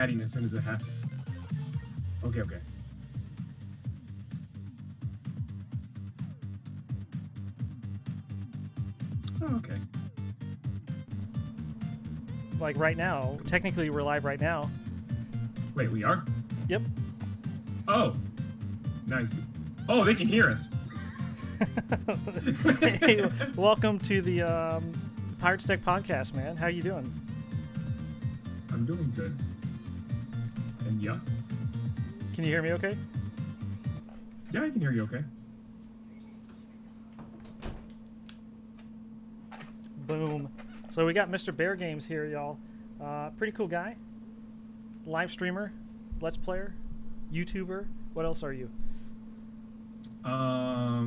Adding as soon as it happens. Okay. Oh, okay. Like right now. Technically, we're live right now. Wait, we are? Yep. Oh, nice. Oh, they can hear us. Hey, welcome to the Pirates Deck podcast, man. How you doing? I'm doing good. And yeah? Can you hear me okay? Yeah, I can hear you okay. Boom. So we got Mr.BearGames here, y'all. Pretty cool guy. Live streamer, Let's Player, YouTuber. What else are you? I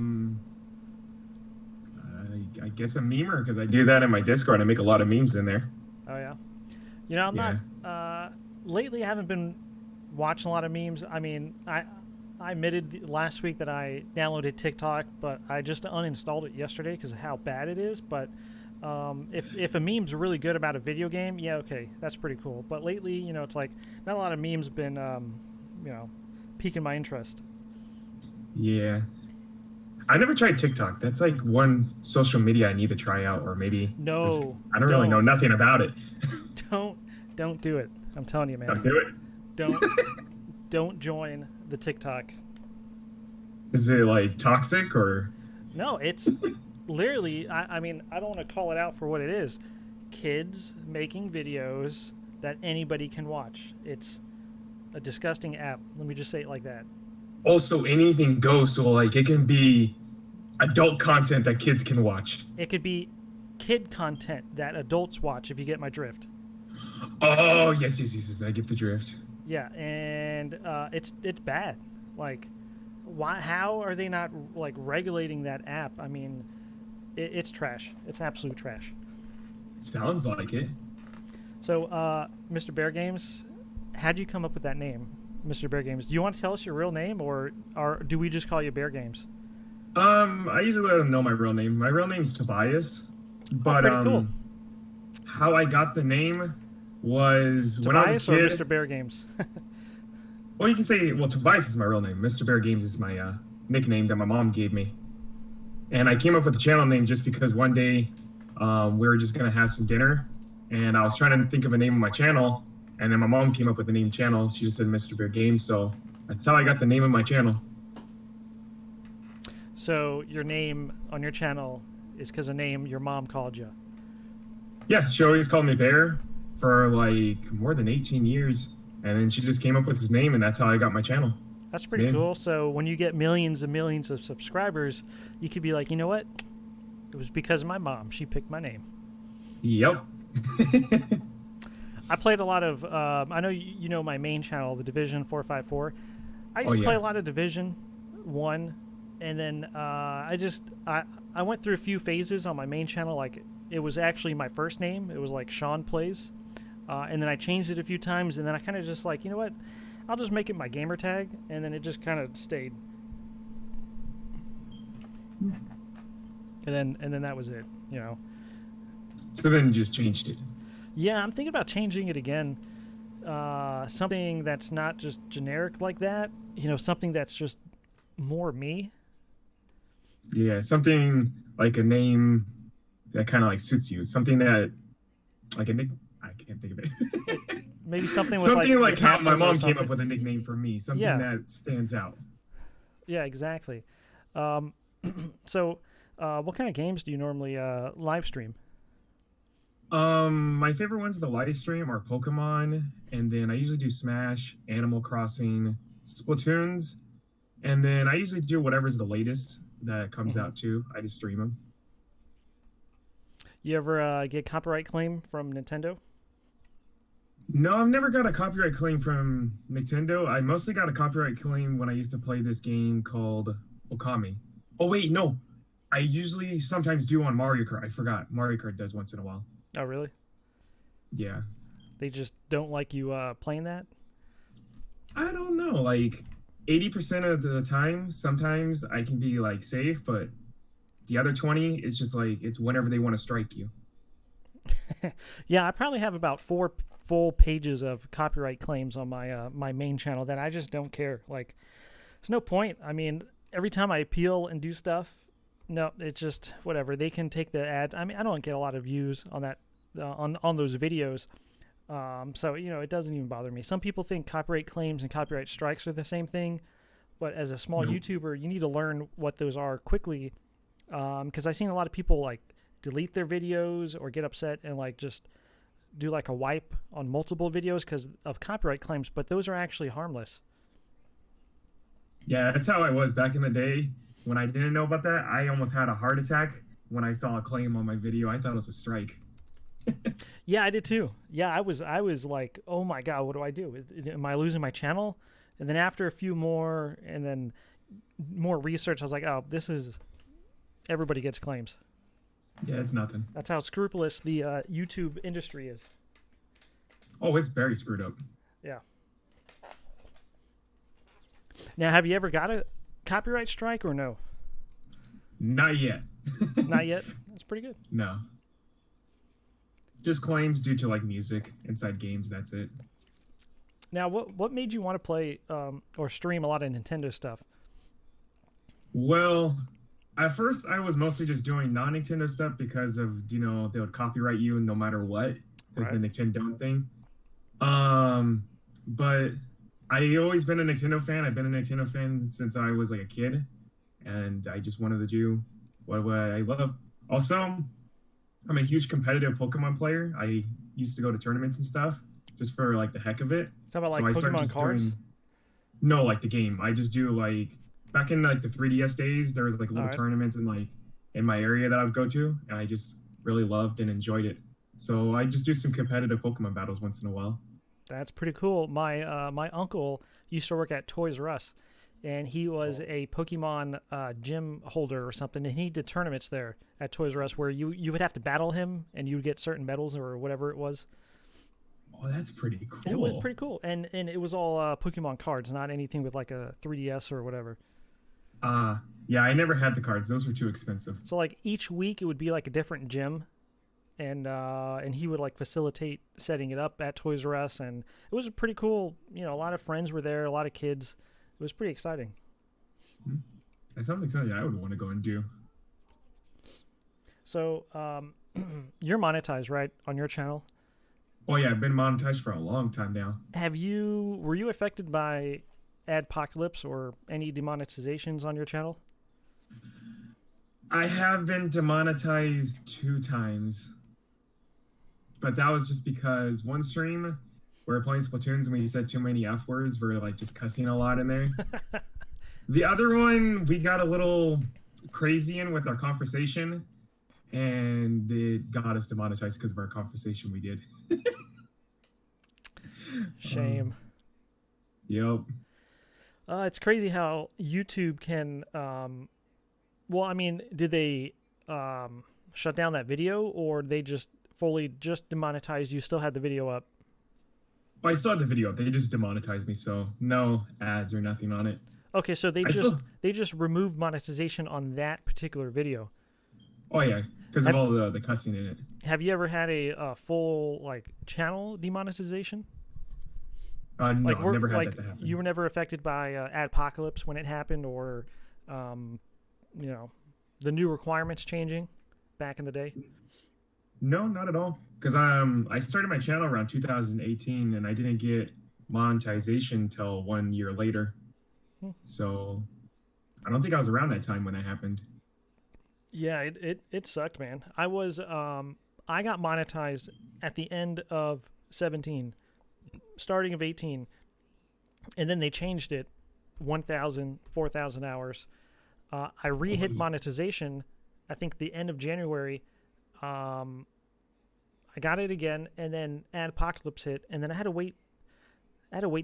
guess a memer, because I do that in my Discord. I make a lot of memes in there. Oh, yeah? You know, I'm not... lately, I haven't been watching a lot of memes. I mean, I admitted last week that I downloaded TikTok, but I just uninstalled it yesterday because of how bad it is. But if a meme's really good about a video game, yeah, okay, that's pretty cool. But lately, you know, it's like not a lot of memes been, piquing my interest. Yeah. I never tried TikTok. That's like one social media I need to try out, or maybe No, I don't really know nothing about it. Don't do it. I'm telling you, man. Don't do it. Don't join the TikTok. Is it like toxic or? No, it's literally. I mean, I don't want to call it out for what it is. Kids making videos that anybody can watch. It's a disgusting app. Let me just say it like that. Also, anything goes, so like it can be adult content that kids can watch. It could be kid content that adults watch, if you get my drift. Oh, yes, I get the drift. Yeah, and it's bad. Like, why? How are they not like regulating that app? I mean, it's trash. It's absolute trash. Sounds like it. So, Mr.BearGames, how'd you come up with that name? Mr.BearGames. Do you want to tell us your real name, or do we just call you BearGames? I usually let them know my real name. My real name's Tobias, but pretty cool. How I got the name was Tobias when I was a kid. or Mr.BearGames? Well, you can say, well, Tobias is my real name. Mr.BearGames is my nickname that my mom gave me, and I came up with the channel name just because one day we were just gonna have some dinner, and I was trying to think of a name of my channel. And then my mom came up with the name channel. She just said Mr.BearGames, so that's how I got the name of my channel. So your name on your channel is because a name your mom called you? Yeah, she always called me Bear for like more than 18 years. And then she just came up with his name, and that's how I got my channel. That's pretty cool. So when you get millions and millions of subscribers, you could be like, you know what? It was because of my mom. She picked my name. Yep. I played a lot of, I know you know my main channel, the Division 454. I used to play a lot of Division 1, and then I went through a few phases on my main channel. Like, it was actually my first name. It was like Sean Plays. And then I changed it a few times, and then I kind of just like, you know what? I'll just make it my gamer tag, and then it just kind of stayed. And then that was it, you know. So then you just changed it. Yeah, I'm thinking about changing it again. Something that's not just generic like that. You know, something that's just more me. Yeah, something like a name that kind of like suits you. Something that, like a nick. I can't think of it. Maybe something with something like how my mom came up with a nickname for me. Something that stands out. Yeah, exactly. So, what kind of games do you normally live stream? My favorite ones to live stream are Pokemon, and then I usually do Smash, Animal Crossing, Splatoons, and then I usually do whatever's the latest that comes out too. I just stream them. You ever get copyright claim from Nintendo? No, I've never got a copyright claim from Nintendo. I mostly got a copyright claim when I used to play this game called Okami. Oh wait, no. I usually sometimes do on Mario Kart. I forgot. Mario Kart does once in a while. Oh, really? Yeah. They just don't like you playing that? I don't know. Like 80% of the time, sometimes I can be like safe, but the other 20 is just like it's whenever they want to strike you. Yeah, I probably have about four full pages of copyright claims on my my main channel that I just don't care. Like, there's no point. I mean, every time I appeal and do stuff, no, it's just whatever. They can take the ads. I mean, I don't get a lot of views on that on those videos. So it doesn't even bother me. Some people think copyright claims and copyright strikes are the same thing, but as a small YouTuber, you need to learn what those are quickly. Because I've seen a lot of people like delete their videos or get upset and like just do like a wipe on multiple videos because of copyright claims, but those are actually harmless. Yeah, that's how I was back in the day. When I didn't know about that, I almost had a heart attack when I saw a claim on my video. I thought it was a strike. Yeah, I did too. Yeah, I was like, oh my God, what do I do? Am I losing my channel? And then after a few more and then more research, I was like, oh, this is, everybody gets claims. Yeah, it's nothing. That's how scrupulous the YouTube industry is. Oh, it's very screwed up. Yeah. Now, have you ever got a copyright strike or no? Not yet. Not yet? That's pretty good. No. Just claims due to like music inside games. That's it. Now, what made you want to play or stream a lot of Nintendo stuff? Well, at first I was mostly just doing non-Nintendo stuff because of they would copyright you no matter what, because the Nintendo thing. But I always been a Nintendo fan. I've been a Nintendo fan since I was like a kid, and I just wanted to do what I love. Also, I'm a huge competitive Pokemon player. I used to go to tournaments and stuff just for like the heck of it. Talking about like Pokemon cards? No, like the game. I just do like back in like the 3DS days. There was like little tournaments in my area that I would go to, and I just really loved and enjoyed it. So I just do some competitive Pokemon battles once in a while. That's pretty cool. My uncle used to work at Toys R Us, and he was a Pokemon gym holder or something, and he did tournaments there at Toys R Us where you would have to battle him, and you would get certain medals or whatever it was. Oh, that's pretty cool. It was pretty cool, and it was all Pokemon cards, not anything with like a 3DS or whatever. Yeah, I never had the cards. Those were too expensive. So like each week it would be like a different gym, and he would like facilitate setting it up at Toys R Us, and it was pretty cool. A lot of friends were there, a lot of kids. It was pretty exciting. That sounds like something I would want to go and do. So you're monetized, right, on your channel? Oh yeah, I've been monetized for a long time now. Were you affected by adpocalypse or any demonetizations on your channel? I have been demonetized 2 times. But that was just because one stream we were playing Splatoons and we said too many F words. We were like just cussing a lot in there. The other one, we got a little crazy in with our conversation, and it got us demonetized because of our conversation we did. Shame. Yep. It's crazy how YouTube can. Well, I mean, did they shut down that video, or they just fully demonetized you? Still had the video up? Well, I still had the video up. They just demonetized me, so no ads or nothing on it. Okay, so they just removed monetization on that particular video. Oh yeah, because of all the cussing in it. Have you ever had a full like channel demonetization? No, I've never had that to happen. You were never affected by adpocalypse when it happened, or the new requirements changing back in the day? No, not at all. Because I started my channel around 2018, and I didn't get monetization till 1 year later. So I don't think I was around that time when that happened. Yeah, it sucked, man. I got monetized at the end of 17, starting of 18, and then they changed it 1,000, 4,000 hours. I re-hit monetization, I think the end of January. I got it again, and then adpocalypse hit, and then I had to wait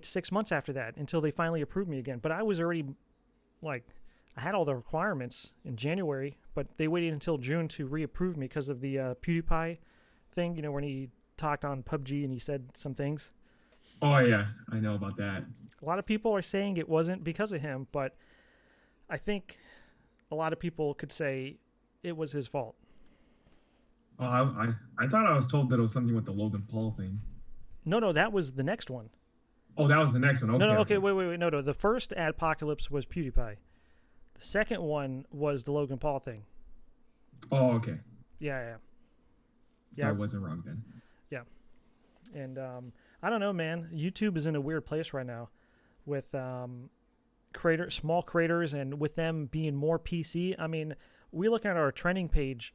6 months after that until they finally approved me again. But I was already I had all the requirements in January, but they waited until June to reapprove me because of the PewDiePie thing, when he talked on PUBG and he said some things. Oh yeah, I know about that. A lot of people are saying it wasn't because of him, but I think a lot of people could say it was his fault. Oh, I thought I was told that it was something with the Logan Paul thing. No, that was the next one. Oh, that was the next one. Okay. No, Okay. wait. No. The first Adpocalypse was PewDiePie. The second one was the Logan Paul thing. Oh, okay. Yeah. So I wasn't wrong then. Yeah. And I don't know, man. YouTube is in a weird place right now with small creators, and with them being more PC. I mean, we look at our trending page.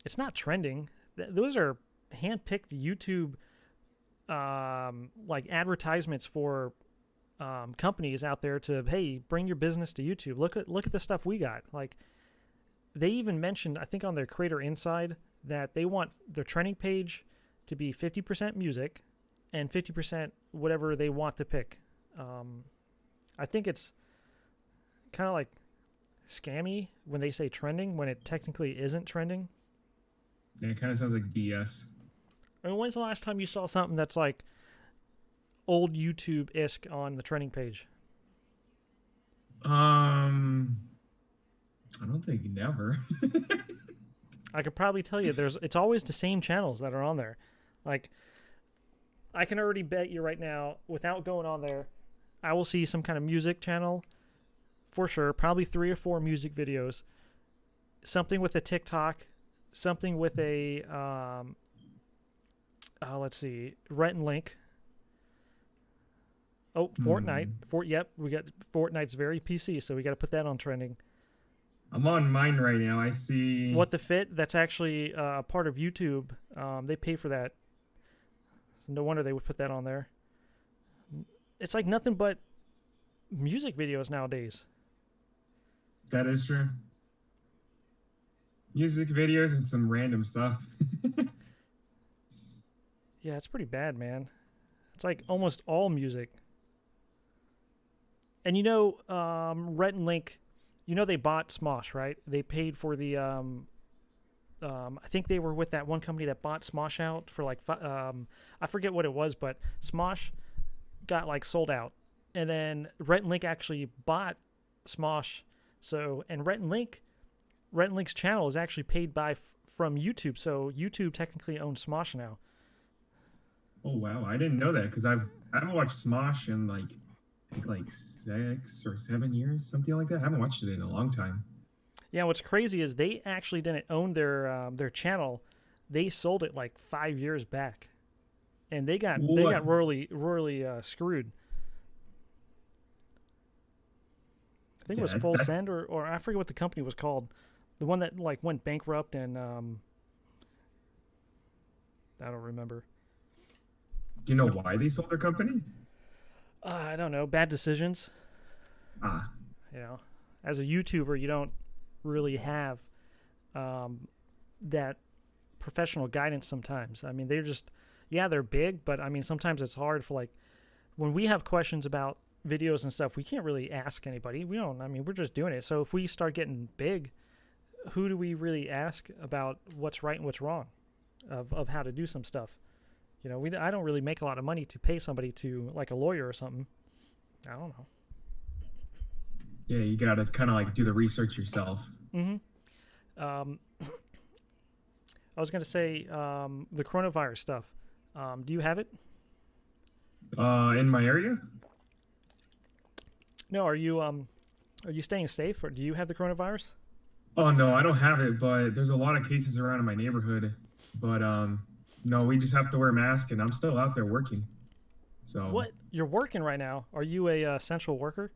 It's not trending. Those are hand-picked YouTube like advertisements for companies out there to, hey, bring your business to YouTube. Look at the stuff we got. Like, they even mentioned, I think on their Creator Inside, that they want their trending page to be 50% music and 50% whatever they want to pick. I think it's kind of like scammy when they say trending when it technically isn't trending. Yeah, it kind of sounds like BS. I mean, when's the last time you saw something that's like old YouTube-esque on the trending page? I don't think never. I could probably tell you it's always the same channels that are on there. Like, I can already bet you right now, without going on there, I will see some kind of music channel for sure, probably 3 or 4 music videos, something with a TikTok, something with a let's see, Rhett and Link. Oh, Fortnite. Yep, we got Fortnite's very PC, so we got to put that on trending. I'm on mine right now. I see. What the Fit? That's actually part of YouTube. They pay for that. So no wonder they would put that on there. It's like nothing but music videos nowadays. That is true. Music videos and some random stuff. Yeah, it's pretty bad, man. It's like almost all music. And Rhett and Link, they bought Smosh, right? They paid for the I think they were with that one company that bought Smosh out for like I forget what it was, but Smosh got like sold out. And then Rhett and Link actually bought Smosh. So, and Rhett and Link's channel is actually paid from YouTube. So YouTube technically owns Smosh now. Oh wow, I didn't know that because I haven't watched Smosh in I think like 6 or 7 years, something like that. I haven't watched it in a long time. Yeah, what's crazy is they actually didn't own their channel. They sold it like 5 years back, and they got royally screwed. I think it was Full Send or I forget what the company was called, the one that like went bankrupt, and I don't remember. Do you know why they sold their company? I don't know. Bad decisions. As a YouTuber, you don't really have that professional guidance sometimes. I mean, they're big, but I mean, sometimes it's hard for when we have questions about videos and stuff, we can't really ask anybody. We're just doing it. So if we start getting big, who do we really ask about what's right and what's wrong of how to do some stuff? I don't really make a lot of money to pay somebody to, like a lawyer or something. I don't know. Yeah, you got to kind of do the research yourself. Mm-hmm. I was going to say the coronavirus stuff. Do you have it? In my area? No, are you staying safe, or do you have the coronavirus? Oh no, I don't have it, but there's a lot of cases around in my neighborhood. But no, we just have to wear masks, and I'm still out there working. So what? You're working right now? Are you a essential worker?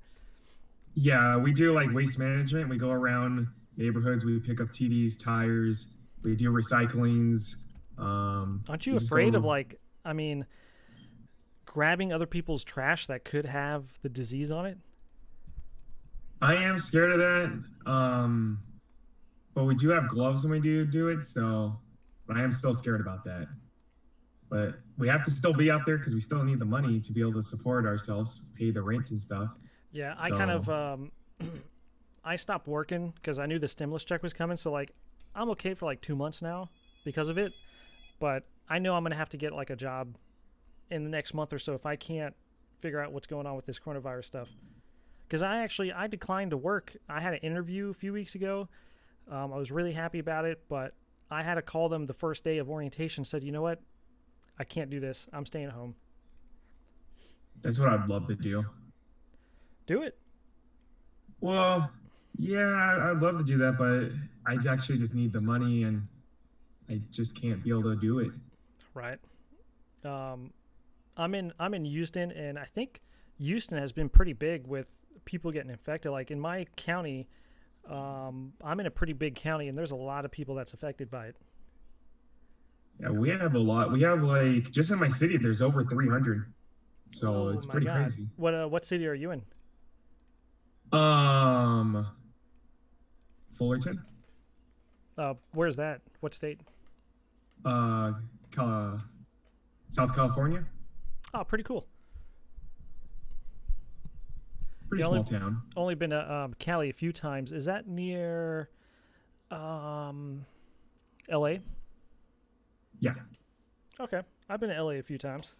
Yeah, we do waste management. We go around neighborhoods. We pick up TVs, tires. We do recyclings. Aren't you afraid of grabbing other people's trash that could have the disease on it? I am scared of that. But we do have gloves when we do it. But I am still scared about that. But we have to still be out there because we still need the money to be able to support ourselves, pay the rent and stuff. Yeah, I kind of I stopped working because I knew the stimulus check was coming. So I'm okay for 2 months now because of it. But I know I'm gonna have to get a job in the next month or so if I can't figure out what's going on with this coronavirus stuff. Because I declined to work. I had an interview a few weeks ago. I was really happy about it, but I had to call them the first day of orientation. Said, you know what? I can't do this. I'm staying home. That's what I'd love to do. Do it. Well, yeah, I'd love to do that, but I actually just need the money and I just can't be able to do it. Right. Um, I'm in Houston, and I think Houston has been pretty big with people getting infected. Like in my county, I'm in a pretty big county, and there's a lot of people that's affected by it. Yeah, we have a lot. We have like just in my city, there's over 300. So Oh it's my pretty God. crazy. What city are you in? Um, Fullerton, Where's that? What state? uh, Cal- South California, Oh, pretty cool. pretty Yeah, small town. only been to Cali a few times. Is that near um, L.A.? Yeah, Okay, I've been to L.A. a few times.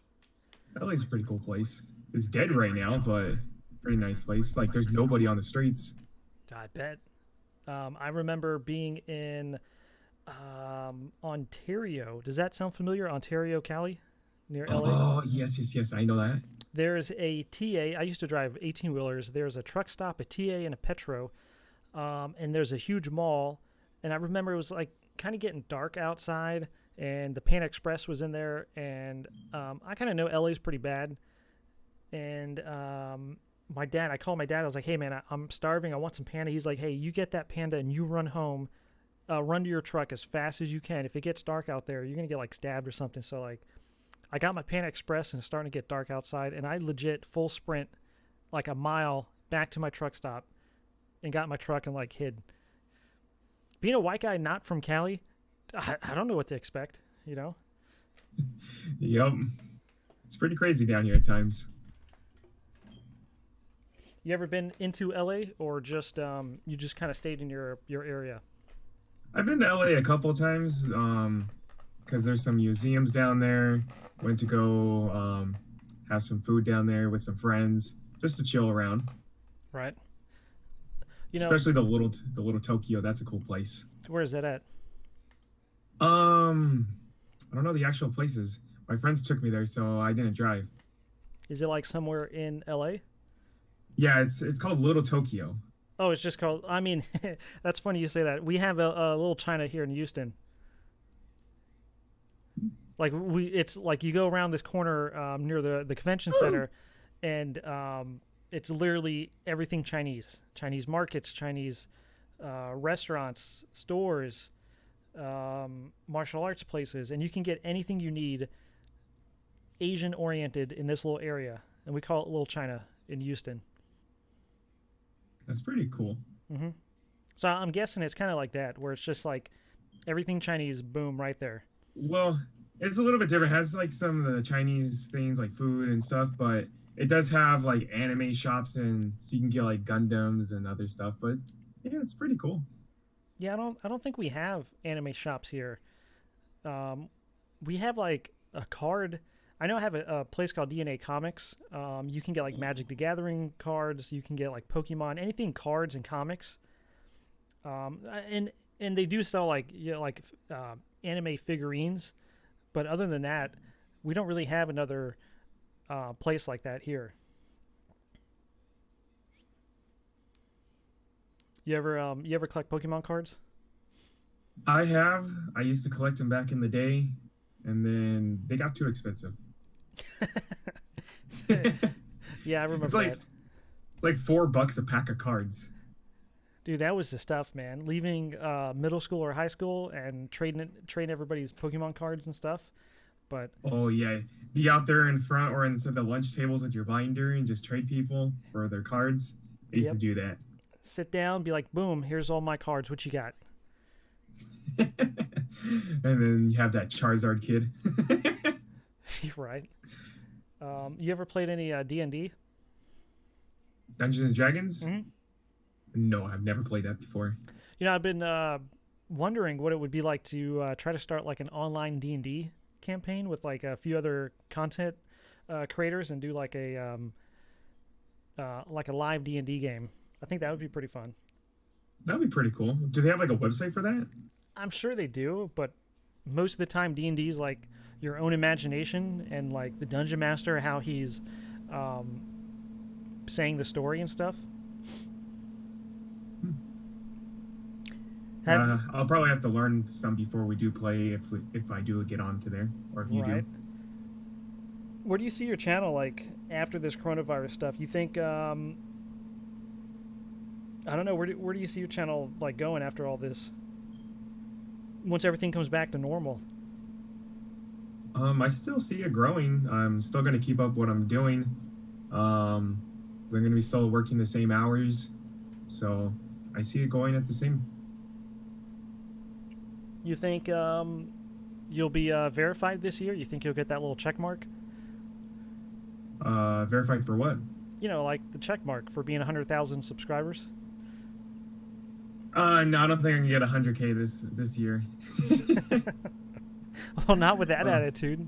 LA's a pretty cool place. It's dead right now, but pretty nice place. Like there's nobody on the streets. I bet. I remember being in Ontario. Does that sound familiar? Ontario, Cali, near LA. Oh, yes, yes, yes. I know that. There's a TA. I used to drive 18 wheelers. There's a truck stop, a TA, and a Petro. And there's a huge mall. And I remember it was like kind of getting dark outside, and the Pan Express was in there. And I kind of know LA's pretty bad. And I called my dad. I was like, hey, man, I'm starving. I want some panda. He's like, hey, you get that panda and you run home, run to your truck as fast as you can. If it gets dark out there, you're going to get like stabbed or something. So, like, I got my Panda Express and it's starting to get dark outside. And I legit full sprint like a mile back to my truck stop and got in my truck and like hid. Being a white guy not from Cali, I don't know what to expect, you know? Yep. It's pretty crazy down here at times. You ever been into LA or just you just kind of stayed in your area? I've been to LA a couple of times, because there's some museums down there. Went to go have some food down there with some friends, just to chill around. Right. You know, Especially the little Tokyo. That's a cool place. where is that at? Um, I don't know the actual places. My friends took me there, so I didn't drive. Is it like somewhere in LA? Yeah, it's called Little Tokyo. Oh, it's just called. I mean, that's funny you say that. We have a little China here in Houston. It's like you go around this corner near the convention center, and it's literally everything Chinese. Chinese markets, Chinese restaurants, stores, martial arts places, and you can get anything you need Asian oriented in this little area, and we call it Little China in Houston. That's pretty cool. hmm So I'm guessing it's kind of like that, where it's just like everything Chinese, boom, right there. Well, it's a little bit different. It has like some of the Chinese things like food and stuff, but it does have like anime shops and so you can get like Gundams and other stuff. But yeah, it's pretty cool. Yeah, I don't think we have anime shops here. Um, we have like a card. I know I have a place called DNA Comics. You can get like Magic the Gathering cards. You can get like Pokemon, anything cards and comics. And they do sell like anime figurines, but other than that, we don't really have another place like that here. You ever collect Pokemon cards? I have. I used to collect them back in the day, and then they got too expensive. Yeah, I It's remember like that. it's like $4 a pack of cards. Dude, that was the stuff, man. Leaving middle school or high school and trading everybody's Pokemon cards and stuff. But Oh yeah, be out there in front or inside the lunch tables with your binder and just trade people for their cards. I used to yep, do that. sit down, be like, boom, here's all my cards. What you got? And then you have that Charizard kid. Right. You ever played any D&D? Dungeons and Dragons? Mm-hmm. No, I've never played that before. I've been wondering what it would be like to try to start like an online D&D campaign with like a few other content creators and do like a live D&D game. I think that would be pretty fun. That'd be pretty cool. Do they have like a website for that? I'm sure they do, but most of the time D&D is like your own imagination and like the dungeon master how he's um, saying the story and stuff. Have I'll probably have to learn some before we do play if I do get onto there or if you do. right. Where do you see your channel like after this coronavirus stuff? You think I don't know, where do you see your channel like going after all this? Once everything comes back to normal. I still see it growing. I'm still going to keep up what I'm doing. I'm going to be still working the same hours, so I see it going at the same. You think you'll be verified this year? You think you'll get that little check mark? Verified for what? You know, like the check mark for being 100,000 subscribers. No, I don't think I can get 100K this year. Well, not with that attitude.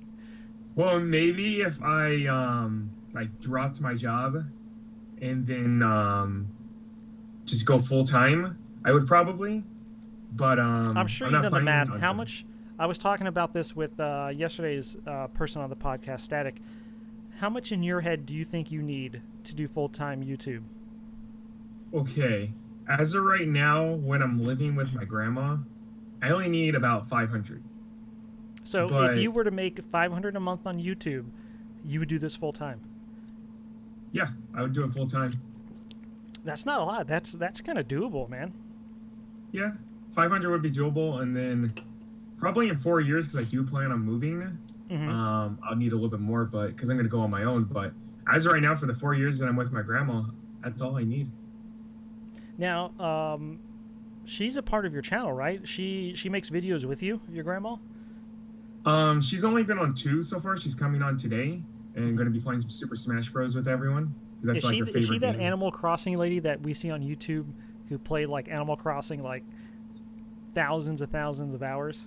Well, maybe if I like dropped my job and then just go full time, I would probably. But I'm sure I'm you've not done the planning math. on How doing- much? I was talking about this with yesterday's person on the podcast, Static. How much in your head do you think you need to do full time YouTube? Okay, as of right now, when I'm living with my grandma, I only need about 500. So But if you were to make 500 a month on YouTube, you would do this full time. yeah, I would do it full time. That's not a lot. That's kind of doable, man. Yeah, 500 would be doable, and then probably in 4 years, because I do plan on moving. I'll need a little bit more, but because I'm going to go on my own. But as of right now, for the 4 years that I'm with my grandma, that's all I need. Now, she's a part of your channel, right? She makes videos with you, your grandma. She's only been on 2 so far. She's coming on today and going to be playing some Super Smash Bros with everyone. That's like her favorite Is she that game. Animal Crossing lady that we see on YouTube who played like Animal Crossing like thousands of hours?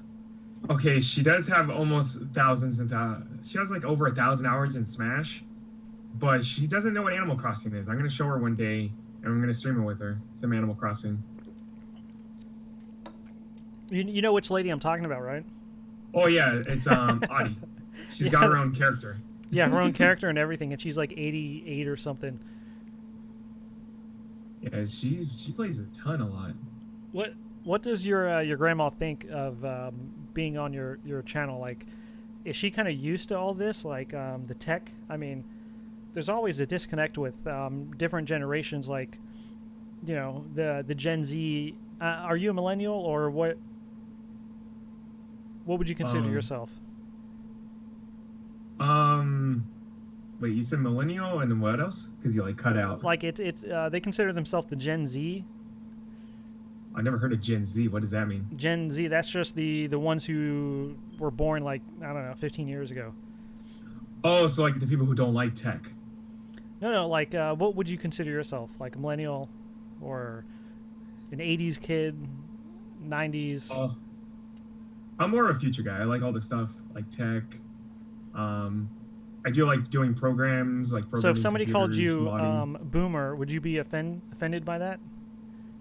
Okay, she does have almost thousands and she has like over 1,000 hours in Smash, but she doesn't know what Animal Crossing is. I'm gonna show her one day, and I'm gonna stream it with her. Some Animal Crossing. You know which lady I'm talking about, right? Oh yeah, it's Audie. She's got her own character. Yeah, her own character and everything, and she's like 88 or something. Yeah, she plays a ton a lot. What does your grandma think of being on your channel? Like, is she kind of used to all this, like the tech? I mean, there's always a disconnect with different generations. Like, you know, the Gen Z. Are you a millennial or what? What would you consider yourself? Wait, you said millennial and then what else? Because you like cut out. Like it's they consider themselves the Gen Z. I never heard of Gen Z. What does that mean? Gen Z, that's just the ones who were born like, I don't know, 15 years ago. Oh, so like the people who don't like tech. No, like what would you consider yourself? Like a millennial or an 80s kid, 90s? I'm more of a future guy. I like all the stuff like tech. I do like doing programs like So if somebody called you modding. boomer, would you be offended by that?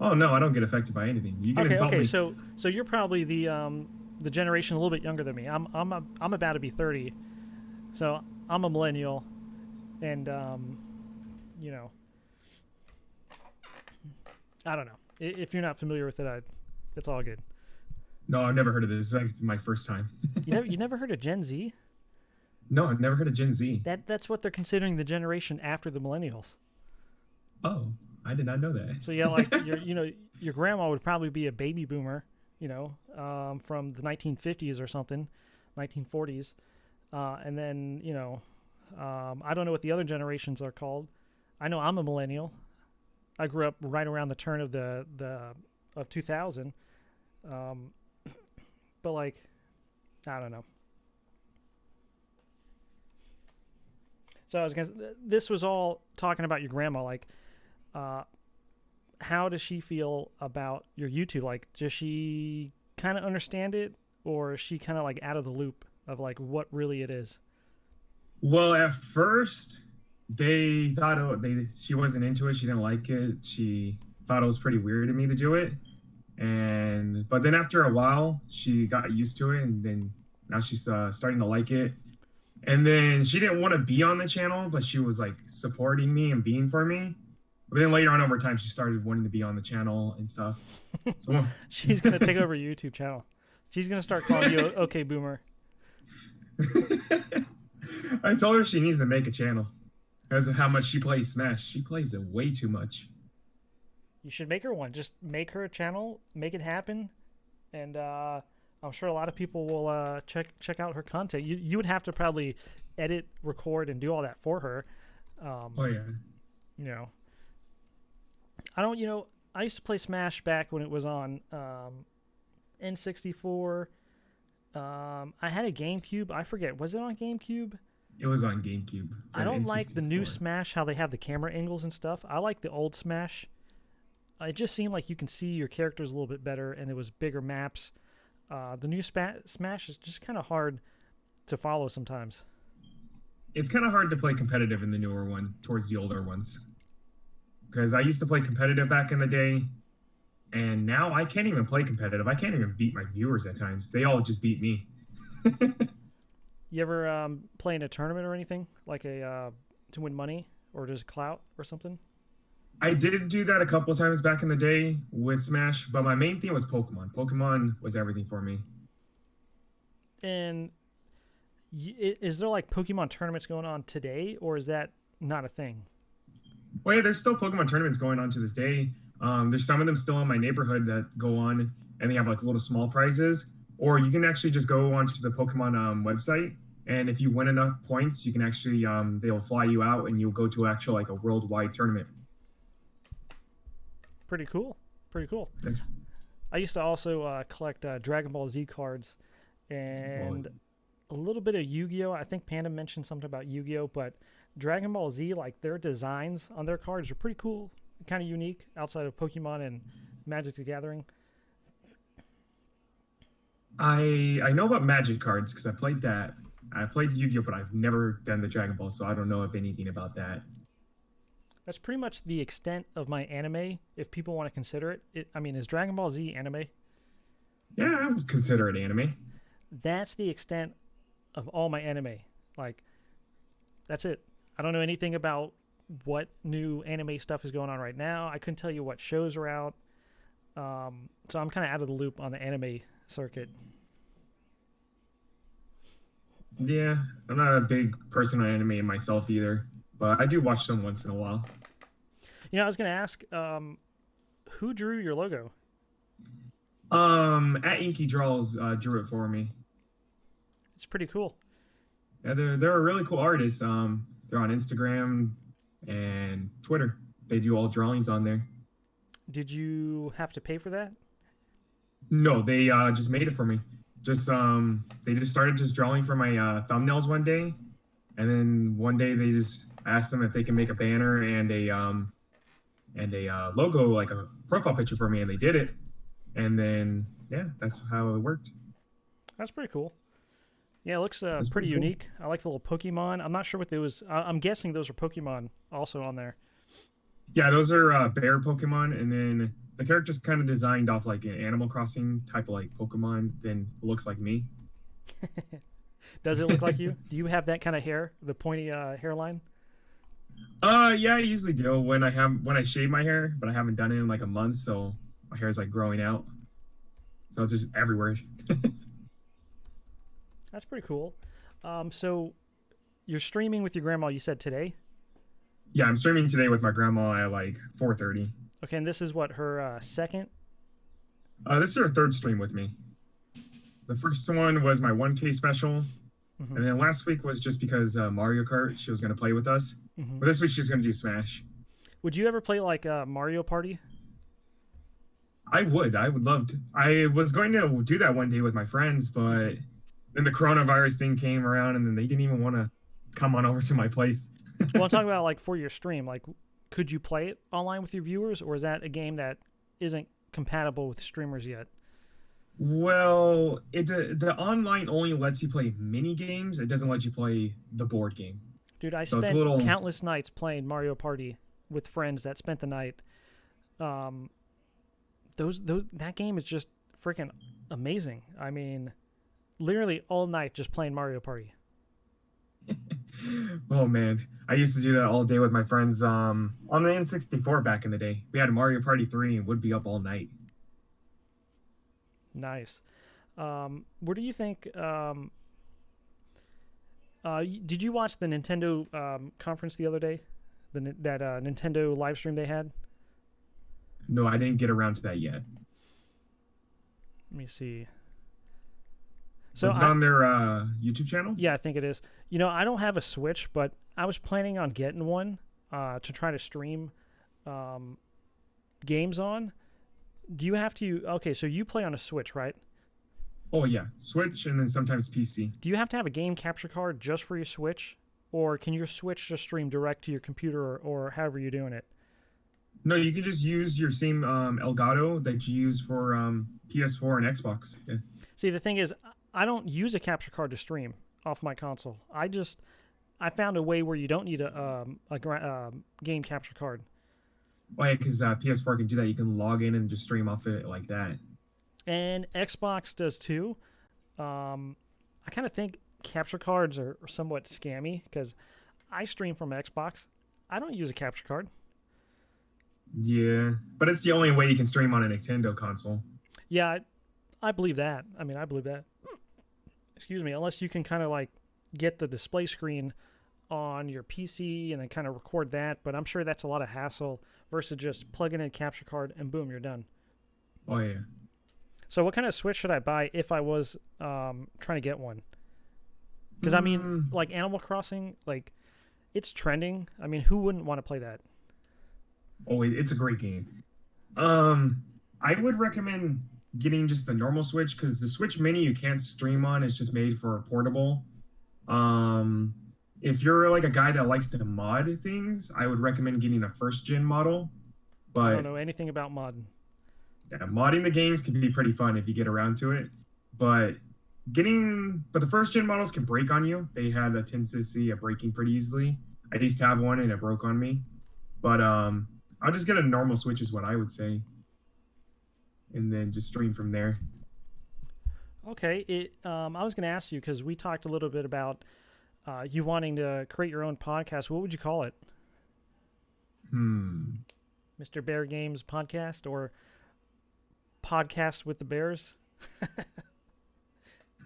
Oh no, I don't get affected by anything. You can insult me. So you're probably the generation a little bit younger than me. I'm about to be 30, so I'm a millennial, and you know, I don't know. If you're not familiar with it, it's all good. No, I've never heard of this. This is like my first time. You never heard of Gen Z? No, I've never heard of Gen Z. That's what they're considering the generation after the millennials. Oh, I did not know that. So yeah, like your grandma would probably be a baby boomer, from the 1950s or something, 1940s, and then I don't know what the other generations are called. I know I'm a millennial. I grew up right around the turn of of 2000, but like, I don't know. So I was gonna. This was all talking about your grandma. Like, how does she feel about your YouTube? Like, does she kind of understand it, or is she kind of like out of the loop of like what really it is? Well, at first, they thought she wasn't into it. She didn't like it. She thought it was pretty weird of me to do it. But then after a while, she got used to it, and then now she's starting to like it. And then she didn't want to be on the channel, but she was like supporting me and being for me. But then later on over time, she started wanting to be on the channel and stuff. So She's gonna take over your YouTube channel. She's gonna start calling you OK Boomer. I told her she needs to make a channel because of how much she plays Smash. She plays it way too much. You should make her one. Just make her a channel, make it happen, and I'm sure a lot of people will check out her content. You would have to probably edit, record, and do all that for her. Oh yeah. You know, I don't. You know, I used to play Smash back when it was on N64. I had a GameCube. I forget. Was it on GameCube? It was on GameCube. I don't like the new Smash, how they have the camera angles and stuff. I like the old Smash. It just seemed like you can see your characters a little bit better, and there was bigger maps. The new Smash is just kind of hard to follow sometimes. It's kind of hard to play competitive in the newer one towards the older ones. Because I used to play competitive back in the day, and now I can't even play competitive. I can't even beat my viewers at times. They all just beat me. You ever play in a tournament or anything, like a to win money or just clout or something? I did do that a couple of times back in the day with Smash, but my main thing was Pokemon. Pokemon was everything for me. And is there like Pokemon tournaments going on today, or is that not a thing? Well, yeah, there's still Pokemon tournaments going on to this day. There's some of them still in my neighborhood that go on, and they have like little small prizes. Or you can actually just go onto the Pokemon website, and if you win enough points, you can actually they'll fly you out, and you'll go to actual like a worldwide tournament. Pretty cool. Pretty cool. That's... I used to also collect Dragon Ball Z cards and a little bit of Yu-Gi-Oh! I think Panda mentioned something about Yu-Gi-Oh! But Dragon Ball Z, like their designs on their cards are pretty cool, kind of unique outside of Pokemon and Magic the Gathering. I know about Magic cards because I played that. I played Yu-Gi-Oh, but I've never done the Dragon Ball, so I don't know if anything about that. That's pretty much the extent of my anime, if people want to consider it. I mean, is Dragon Ball Z anime? Yeah, I would consider it anime. That's the extent of all my anime. Like, that's it. I don't know anything about what new anime stuff is going on right now. I couldn't tell you what shows are out. So I'm kind of out of the loop on the anime circuit. Yeah, I'm not a big person on anime myself either, but I do watch them once in a while. You know, I was going to ask, who drew your logo? At Inky Draws drew it for me. It's pretty cool. Yeah, they're a really cool artist. They're on Instagram and Twitter. They do all drawings on there. Did you have to pay for that? No, they just made it for me. Just they just started just drawing for my thumbnails one day, and then one day they just asked them if they can make a banner and a logo, like a profile picture for me, and they did it. And then yeah, that's how it worked. That's pretty cool. Yeah, it looks That's pretty pretty cool. unique. I like the little Pokemon. I'm not sure what those. I'm guessing those are Pokemon also on there. Yeah, those are bear Pokemon, and then the character's kind of designed off like an Animal Crossing type of like Pokemon. Then looks like me. Does it look like you? Do you have that kind of hair, the pointy hairline? Yeah, I usually do when I shave my hair, but I haven't done it in like a month, so my hair is like growing out, so it's just everywhere. That's pretty cool. So you're streaming with your grandma, you said today? Yeah, I'm streaming today with my grandma at like 4:30. Okay, and this is what, her second? This is her third stream with me. The first one was my 1K special, and then last week was just because Mario Kart. She was going to play with us, but this week she's going to do Smash. Would you ever play like Mario Party? I would love to. I was going to do that one day with my friends, but then the coronavirus thing came around, and then they didn't even want to come on over to my place. Well, I'm talking about like for your stream. Like, could you play it online with your viewers, or is that a game that isn't compatible with streamers yet? Well, the online only lets you play mini games. It doesn't let you play the board game. Dude, I So it's spent a little... countless nights playing Mario Party with friends that spent the night. That game is just freaking amazing. I mean, literally all night just playing Mario Party. Oh man, I used to do that all day with my friends. On the N64 back in the day, we had Mario Party 3 and would be up all night. Nice. What do you think? Did you watch the Nintendo conference the other day? That Nintendo live stream they had. No, I didn't get around to that yet. Let me see. So Was it on their YouTube channel? Yeah, I think it is. You know, I don't have a Switch, but I was planning on getting one to try to stream games on. Do you have to? Okay, so you play on a Switch, right? Oh yeah, Switch and then sometimes PC. Do you have to have a game capture card just for your Switch, or can your Switch just stream direct to your computer, or however you're doing it? No, you can just use your same Elgato that you use for PS4 and Xbox. Yeah. See, the thing is, I don't use a capture card to stream off my console. I found a way where you don't need a game capture card. Oh yeah, because PS4 can do that. You can log in and just stream off it like that. And Xbox does too. I kind of think capture cards are somewhat scammy because I stream from Xbox. I don't use a capture card. Yeah, but it's the only way you can stream on a Nintendo console. Yeah, I believe that. I mean, I believe that. Excuse me, unless you can kind of like get the display screen on your PC and then kind of record that, but I'm sure that's a lot of hassle versus just plugging in a capture card and boom, you're done. Oh yeah. So what kind of Switch should I buy if I was trying to get one? Because I mean, like Animal Crossing, like it's trending. I mean, who wouldn't want to play that? Oh, it's a great game. I would recommend getting just the normal Switch because the Switch Mini you can't stream on. It's just made for portable. If you're like a guy that likes to mod things, I would recommend getting a first gen model. But I don't know anything about modding. Yeah, modding the games can be pretty fun if you get around to it. But the first gen models can break on you. They had a tendency of breaking pretty easily. I used to have one and it broke on me. But I'll just get a normal Switch is what I would say. And then just stream from there. Okay, I was going to ask you because we talked a little bit about you wanting to create your own podcast. What would you call it? Mr. Bear Games podcast or podcast with the Bears? I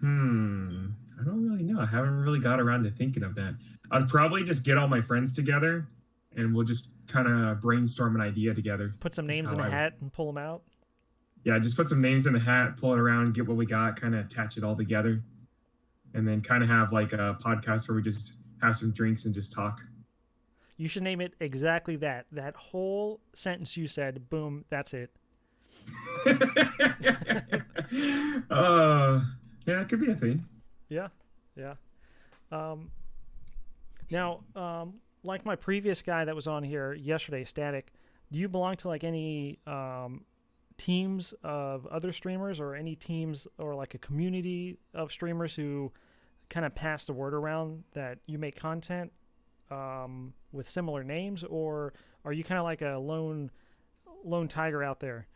don't really know. I haven't really got around to thinking of that. I'd probably just get all my friends together and we'll just kind of brainstorm an idea together. Put some names in a hat and pull them out? Yeah, just put some names in the hat, pull it around, get what we got, kind of attach it all together. And then kind of have like a podcast where we just have some drinks and just talk. You should name it exactly that. That whole sentence you said, boom, that's it. Yeah, that could be a thing. Yeah. Now, like my previous guy that was on here yesterday, Static, do you belong to like any teams of other streamers or any teams or like a community of streamers who kind of pass the word around that you make content with similar names, or are you kind of like a lone tiger out there?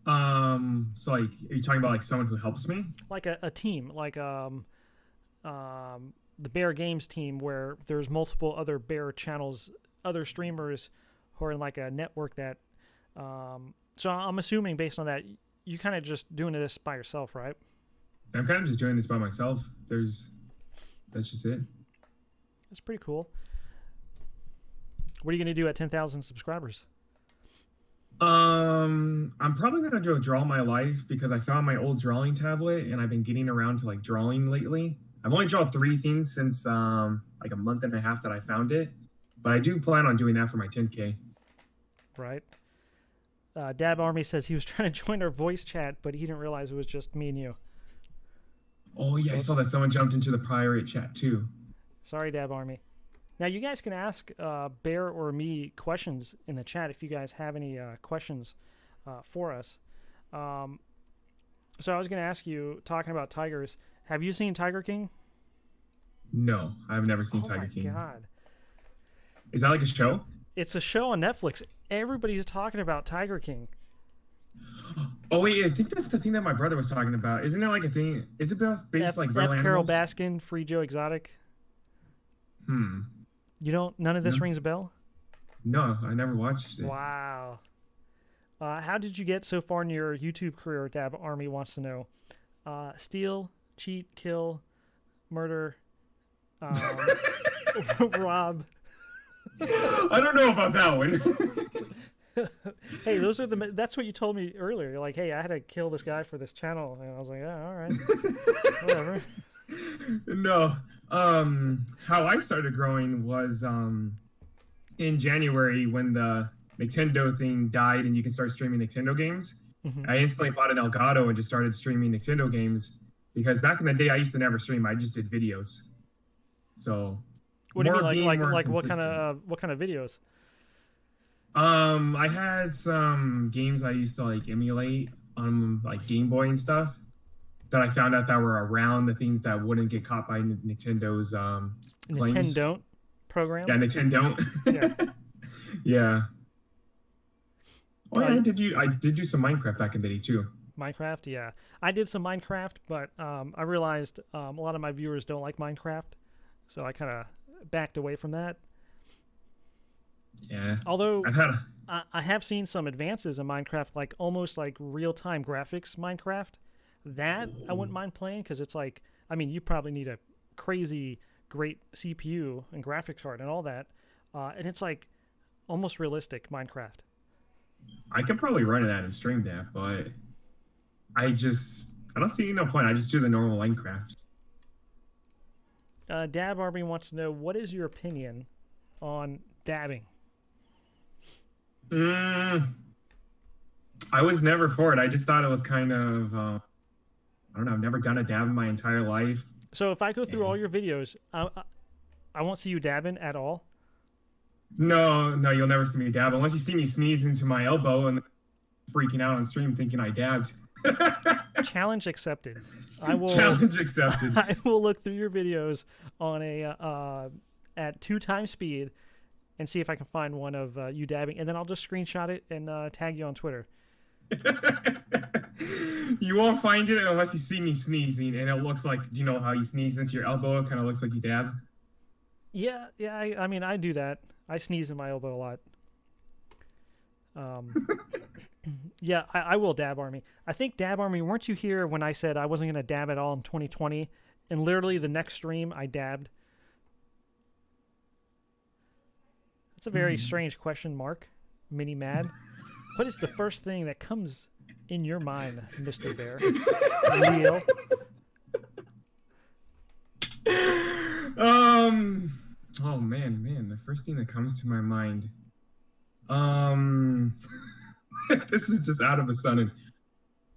So like, are you talking about like someone who helps me? Like a team, like the Bear Games team, where there's multiple other Bear channels, other streamers who are in like a network that. So I'm assuming based on that, you kind of just doing this by yourself, right? I'm kind of just doing this by myself. That's just it. That's pretty cool. What are you going to do at 10,000 subscribers? I'm probably going to do a Draw My Life because I found my old drawing tablet and I've been getting around to like drawing lately. I've only drawn 3 things since like a month and a half that I found it, but I do plan on doing that for my 10K. Right. Dab Army says he was trying to join our voice chat, but he didn't realize it was just me and you. Oh yeah, I saw that someone jumped into the pirate chat too. Sorry, Dab Army. Now you guys can ask Bear or me questions in the chat if you guys have any questions for us. So I was going to ask you, talking about tigers, have you seen Tiger King? No, I've never seen Tiger King. Oh my god. Is that like a show? It's a show on Netflix. Everybody's talking about Tiger King. Oh wait, I think that's the thing that my brother was talking about. Isn't it like a thing? Is it based like real Carol animals? Baskin, Free Joe Exotic. Hmm. You don't. None of this No, rings a bell. no, I never watched it. Wow. How did you get so far in your YouTube career? Dab Army wants to know. Steal, cheat, kill, murder, um, rob. I don't know about that one. Hey, those are the. That's what you told me earlier. You're like, hey, I had to kill this guy for this channel, and I was like, yeah, all right, whatever. No. How I started growing was in January when the Nintendo thing died and you can start streaming Nintendo games. Hmm. I instantly bought an Elgato and just started streaming Nintendo games because back in the day I used to never stream. I just did videos. So What do you mean, like, being like, more like, consistent. what kind of videos? I had some games I used to like emulate on like Game Boy and stuff that I found out that were around the things that wouldn't get caught by Nintendo's claims. Nintendo program. Yeah, Nintendo. Yeah. Yeah. Oh Uh, yeah, I did do some Minecraft back in the day too. Minecraft. Yeah, I did some Minecraft, but I realized a lot of my viewers don't like Minecraft, so I kind of backed away from that. Yeah. Although I've had I have seen some advances in Minecraft, like almost like real time graphics Minecraft. That I wouldn't mind playing because it's like, I mean, you probably need a crazy great CPU and graphics card and all that, and it's like almost realistic Minecraft. I could probably run that and stream that, but I don't see no point. I just do the normal Minecraft. Dab Army wants to know what is your opinion on dabbing. Mm, I was never for it. I just thought it was kind of I don't know. I've never done a dab in my entire life. So if I go through And all your videos, I won't see you dabbing at all. no, no, you'll never see me dab unless you see me sneeze into my elbow and freaking out on stream thinking I dabbed. Challenge accepted. I will. Challenge accepted. I will look through your videos on a at 2 times speed and see if I can find one of you dabbing, and then I'll just screenshot it and tag you on Twitter. You won't find it unless you see me sneezing, and it looks like, do you know how you sneeze into your elbow? It kind of looks like you dab. Yeah, yeah. I mean, I do that. I sneeze in my elbow a lot. Um, yeah, I will dab army. I think dab army. Weren't you here when I said I wasn't going to dab at all in 2020? And literally the next stream, I dabbed. That's a very strange question, Mark. Mini Mad. What is the first thing that comes in your mind, Mr. Bear? Real. Oh man, the first thing that comes to my mind. Um, this is just out of a sudden.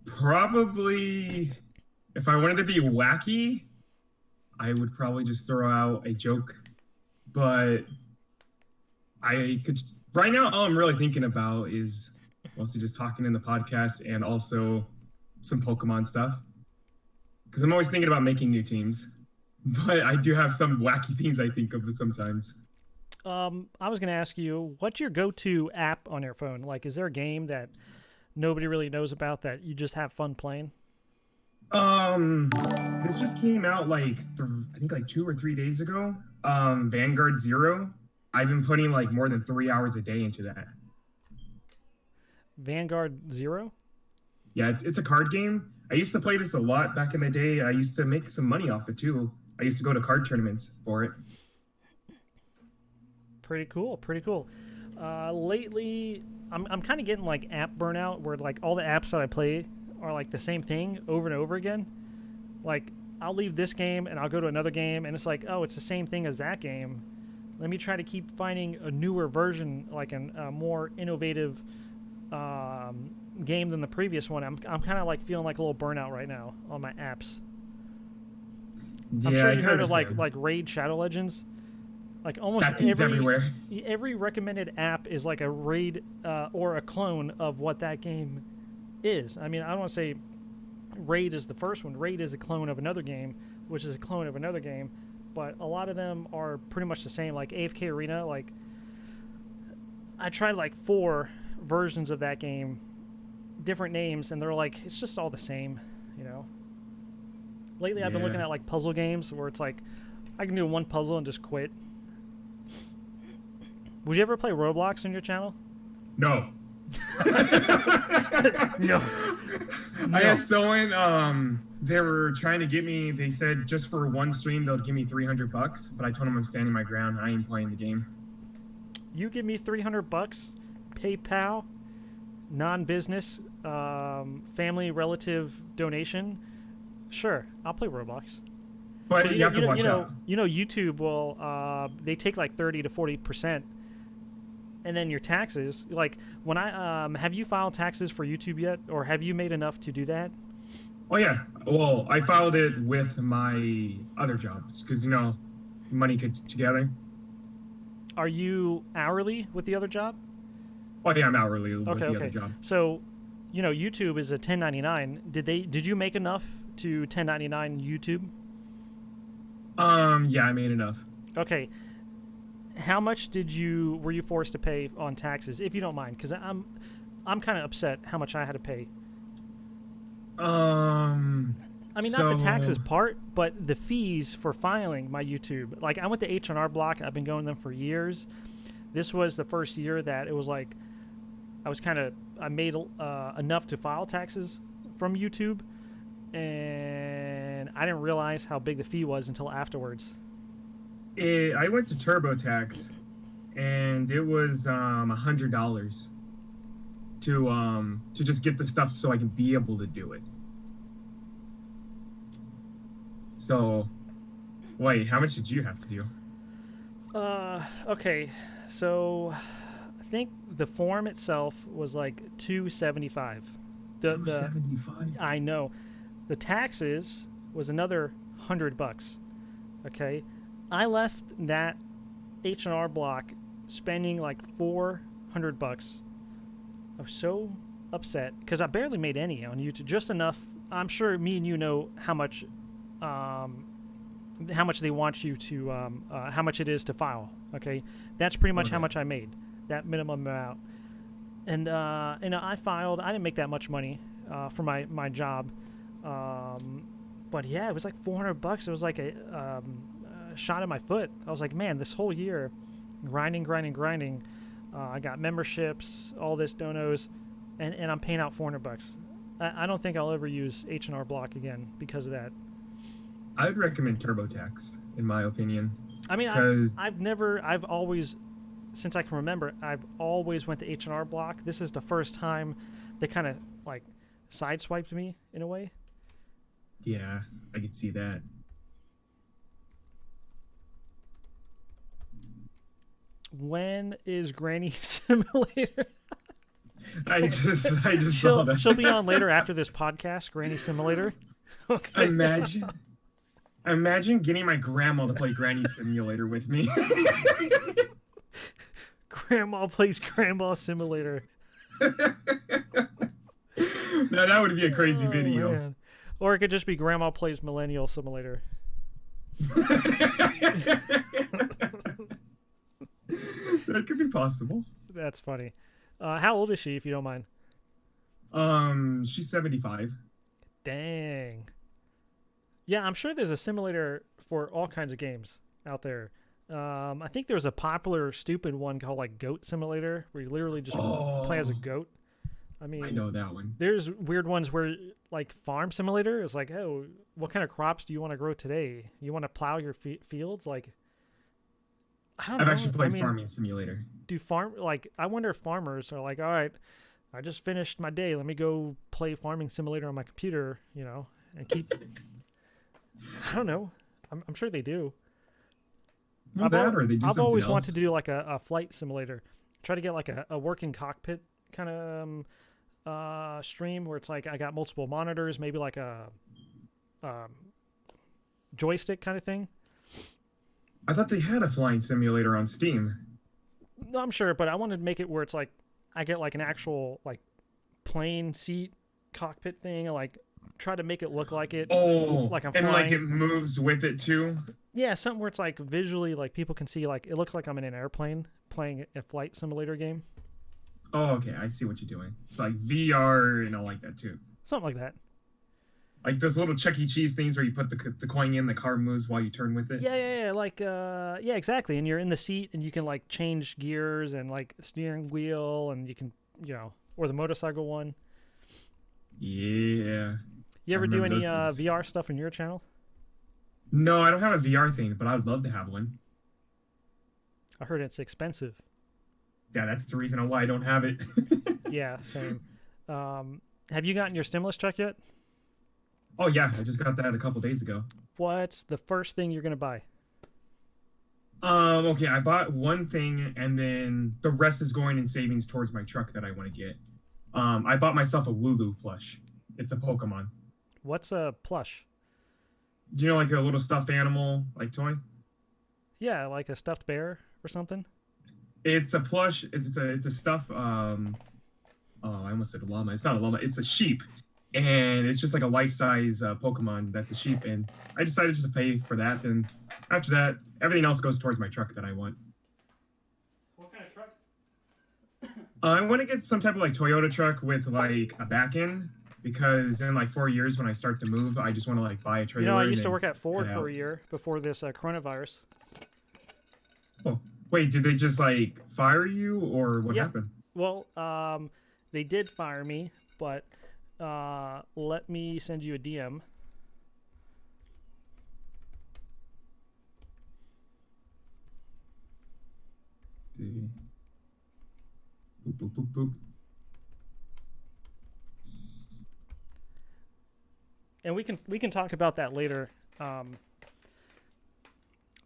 Probably, if I wanted to be wacky, I would probably just throw out a joke. But I could right now. All I'm really thinking about is mostly just talking in the podcast and also some Pokemon stuff. Because I'm always thinking about making new teams. But I do have some wacky things I think of sometimes. I was going to ask you, what's your go-to app on your phone? Like, is there a game that nobody really knows about that you just have fun playing? This just came out like I think like 2 or 3 days ago. Vanguard Zero. I've been putting like more than 3 hours a day into that. Vanguard Zero? Yeah, it's a card game. I used to play this a lot back in the day. I used to make some money off it too. I used to go to card tournaments for it. Pretty cool. Pretty cool. Lately, I'm kind of getting like app burnout, where like all the apps that I play are like the same thing over and over again. Like I'll leave this game and I'll go to another game, and it's like, oh, it's the same thing as that game. Let me try to keep finding a newer version, like a more innovative game than the previous one. I'm kind of like feeling like a little burnout right now on my apps. Yeah, I'm sure I you can heard of understand. like Raid Shadow Legends. Like almost That thing's everywhere. every recommended app is like a raid or a clone of what that game is. I mean, I don't want to say Raid is the first one. Raid is a clone of another game, which is a clone of another game, but a lot of them are pretty much the same. Like AFK Arena, like I tried like 4 versions of that game, different names, and they're like, it's just all the same, you know. Lately, I've been looking Yeah. at like puzzle games where it's like I can do one puzzle and just quit. Would you ever play Roblox on your channel? No. No. I had someone, they were trying to get me, they said just for one stream, they'll give me $300, but I told them I'm standing my ground. I ain't playing the game. You give me $300, PayPal, non-business, family, relative donation. Sure, I'll play Roblox. But you have to watch out. You know, YouTube will, they take like 30 to 40%. And then your taxes, like when have you filed taxes for YouTube yet, or have you made enough to do that? Oh yeah, well I filed it with my other jobs because money gets together. Are you hourly with the other job? Oh yeah, I'm hourly with the other job. So, YouTube is a 1099. Did you make enough to 1099 YouTube? Yeah, I made enough. Okay. How much were you forced to pay on taxes, if you don't mind? Because I'm kind of upset how much I had to pay. I mean, not the taxes part, but the fees for filing my YouTube. Like, I went to H&R Block. I've been going to them for years. This was the first year that it was like I made enough to file taxes from YouTube, and I didn't realize how big the fee was until afterwards. I went to TurboTax, and it was $100 to just get the stuff so I can be able to do it. So, wait, how much did you have to do? Okay, so I think the form itself was like $275. $275. I know. The taxes was another $100. Okay. I left that H&R Block spending like $400. I was so upset because I barely made any on YouTube, just enough. I'm sure me and you know how much they want you to, how much it is to file. Okay, that's pretty much how much I made, that minimum amount. And I filed. I didn't make that much money for my job, but yeah, it was like $400. It was like a shot in my foot. I was like, man, this whole year grinding, I got memberships, all this donos, and I'm paying out $400. I don't think I'll ever use H&R Block again because of that. I would recommend TurboTax, in my opinion. I mean, I've always, since I can remember, I've always went to H&R Block. This is the first time they kind of like sideswiped me in a way. Yeah, I could see that. When is Granny Simulator? I just saw that. She'll be on later after this podcast, Granny Simulator. Okay. Imagine getting my grandma to play Granny Simulator with me. Grandma plays Grandma Simulator. Now that would be a crazy video. Man. Or it could just be Grandma plays Millennial Simulator. That could be possible. That's funny. How old is she, if you don't mind? She's 75. Dang. Yeah, I'm sure there's a simulator for all kinds of games out there. I think there was a popular, stupid one called like Goat Simulator, where you literally just play as a goat. I mean, I know that one. There's weird ones where, like Farm Simulator, is like, oh, what kind of crops do you want to grow today? You want to plow your fields? Like, I've actually played Farming Simulator. I wonder if farmers are like, all right, I just finished my day. Let me go play Farming Simulator on my computer, and keep. I don't know. I'm sure they do. Not bad, or they do I've something always else. wanted to do like a flight simulator. Try to get like a working cockpit kind of stream where it's like I got multiple monitors, maybe like a joystick kind of thing. I thought they had a flying simulator on Steam. No, I'm sure, but I wanted to make it where it's like I get like an actual like plane seat cockpit thing, and like try to make it look like it. Oh, like I'm and flying. like it moves with it too. Yeah, something where it's like visually, like people can see, like it looks like I'm in an airplane playing a flight simulator game. Oh, okay, I see what you're doing. It's like VR and all like that too. Something like that. Like those little Chuck E. Cheese things where you put the coin in, the car moves while you turn with it. Yeah, like yeah, exactly. And you're in the seat, and you can like change gears and like steering wheel, and you can or the motorcycle one. Yeah, You I ever do remember any those things. VR stuff in your channel? No, I don't have a VR thing, but I would love to have one. I heard it's expensive. Yeah, that's the reason why I don't have it. Yeah, same. Have you gotten your stimulus check yet? Oh yeah, I just got that a couple days ago. What's the first thing you're gonna buy? Okay, I bought one thing and then the rest is going in savings towards my truck that I want to get. I bought myself a Lulu plush. It's a Pokemon. What's a plush? Do you know like a little stuffed animal like toy? Yeah, like a stuffed bear or something. It's a plush. It's a stuff. Oh, I almost said a llama. It's not a llama. It's a sheep, and it's just like a life-size Pokemon that's a sheep. And I decided just to pay for that. And after that, everything else goes towards my truck that I want. What kind of truck? I want to get some type of like Toyota truck with like a back end because in like 4 years when I start to move, I just want to like buy a trailer. I used to work at Ford for a year before this coronavirus. Oh, wait, did they just like fire you or what happened? Well, they did fire me, but let me send you a DM. Boop, boop, boop, boop. And we can talk about that later.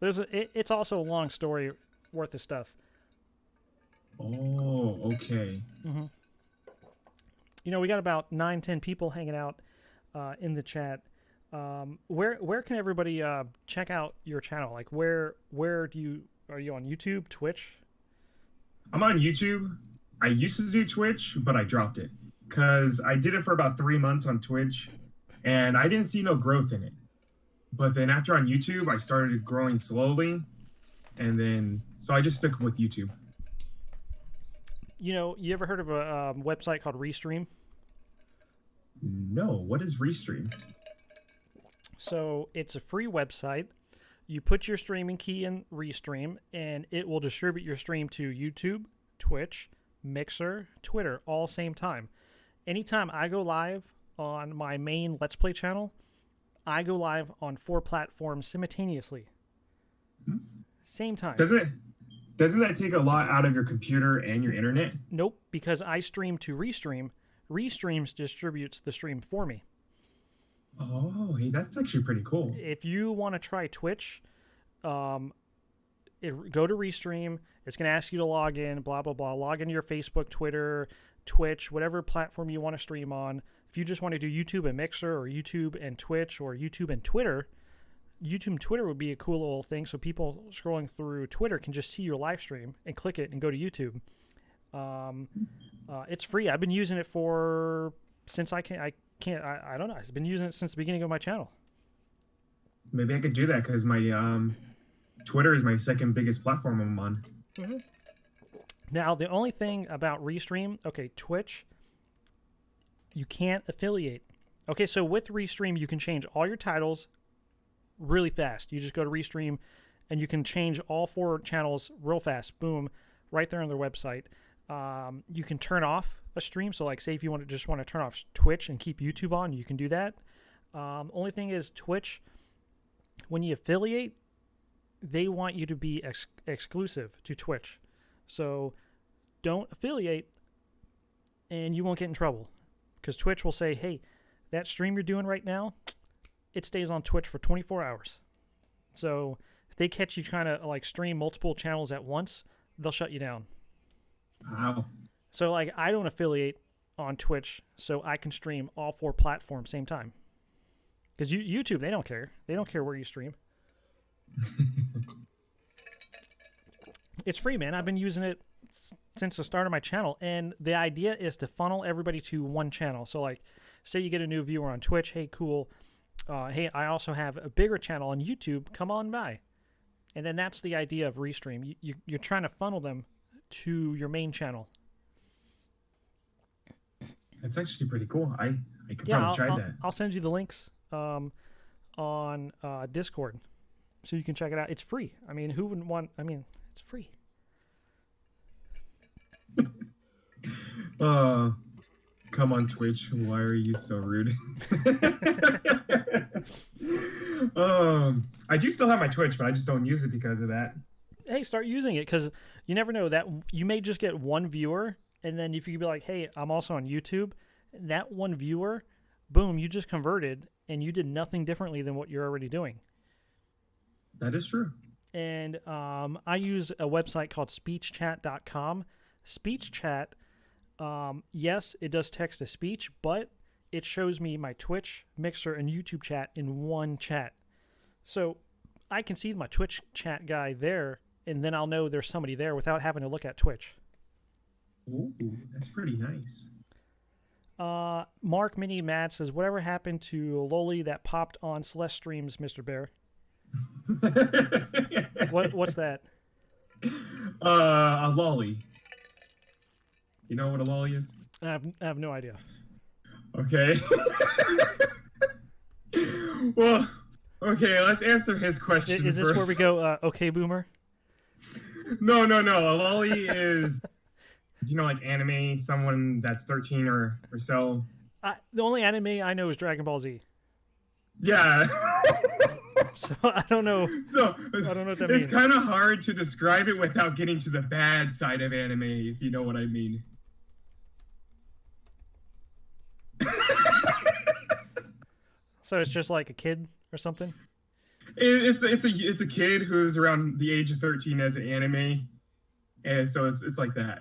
It's also a long story worth of stuff. Oh, okay. Mm-hmm. We got about 9-10 people hanging out in the chat. Where can everybody check out your channel? Like where are you on YouTube, Twitch? I'm on YouTube. I used to do Twitch, but I dropped it because I did it for about 3 months on Twitch, and I didn't see no growth in it. But then after on YouTube, I started growing slowly, and then so I just stuck with YouTube. You ever heard of a website called Restream? No, what is Restream? So it's a free website. You put your streaming key in Restream, and it will distribute your stream to YouTube, Twitch, Mixer, Twitter, all same time. Anytime I go live on my main Let's Play channel, I go live on 4 platforms simultaneously. Same time. Doesn't that take a lot out of your computer and your internet? Nope, because I stream to Restream. Restreams distributes the stream for me. Oh, hey, that's actually pretty cool. If you want to try Twitch, go to Restream. It's going to ask you to log in, blah, blah, blah. Log into your Facebook, Twitter, Twitch, whatever platform you want to stream on. If you just want to do YouTube and Mixer or YouTube and Twitch or YouTube and Twitter, YouTube and Twitter would be a cool little thing so people scrolling through Twitter can just see your live stream and click it and go to YouTube. It's free. I've been using it since I don't know. I've been using it since the beginning of my channel. Maybe I could do that because my Twitter is my second biggest platform I'm on. Mm-hmm. Now, the only thing about Restream, okay, Twitch, you can't affiliate. Okay, so with Restream, you can change all your titles really fast. You just go to Restream, and you can change all 4 channels real fast. Boom, right there on their website. You can turn off a stream. So, like, say if you want to turn off Twitch and keep YouTube on, you can do that. Only thing is Twitch, when you affiliate, they want you to be exclusive to Twitch. So don't affiliate, and you won't get in trouble. Because Twitch will say, hey, that stream you're doing right now, it stays on Twitch for 24 hours. So if they catch you trying to like stream multiple channels at once, they'll shut you down. Wow. So like I don't affiliate on Twitch, so I can stream all 4 platforms same time. Because YouTube, they don't care. They don't care where you stream. It's free, man. I've been using it since the start of my channel, and the idea is to funnel everybody to one channel. So like, say you get a new viewer on Twitch, hey, cool. Hey, I also have a bigger channel on YouTube. Come on by. And then that's the idea of Restream. You're trying to funnel them to your main channel. That's actually pretty cool. I I could Yeah, probably try that. I'll send you the links on Discord, so you can check it out. It's free. I mean, who wouldn't want? I mean, it's free. Come on Twitch. Why are you so rude? I do still have my Twitch, but I just don't use it because of that. Hey, start using it, because you never know, that you may just get one viewer, and then if you be like, hey, I'm also on YouTube, that one viewer, boom, you just converted, and you did nothing differently than what you're already doing. That is true. And I use a website called speechchat.com. SpeechChat, yes, it does text to speech, but it shows me my Twitch, Mixer, and YouTube chat in one chat. So I can see my Twitch chat guy there, and then I'll know there's somebody there without having to look at Twitch. Ooh, that's pretty nice. Mark Mini Matt says, whatever happened to Loli that popped on Celeste streams, Mr. Bear? What's that? A lolly. You know what a lolly is? I have no idea. Okay. Well, okay, let's answer his question Is this first. where we go, okay, boomer? No. A lolly is, do you know, like anime, someone that's 13 or so? The only anime I know is Dragon Ball Z. Yeah. So I don't know. So I don't know what that means. It's kind of hard to describe it without getting to the bad side of anime, if you know what I mean. So it's just like a kid or something? It's a kid who's around the age of 13 as an anime, and so it's like that.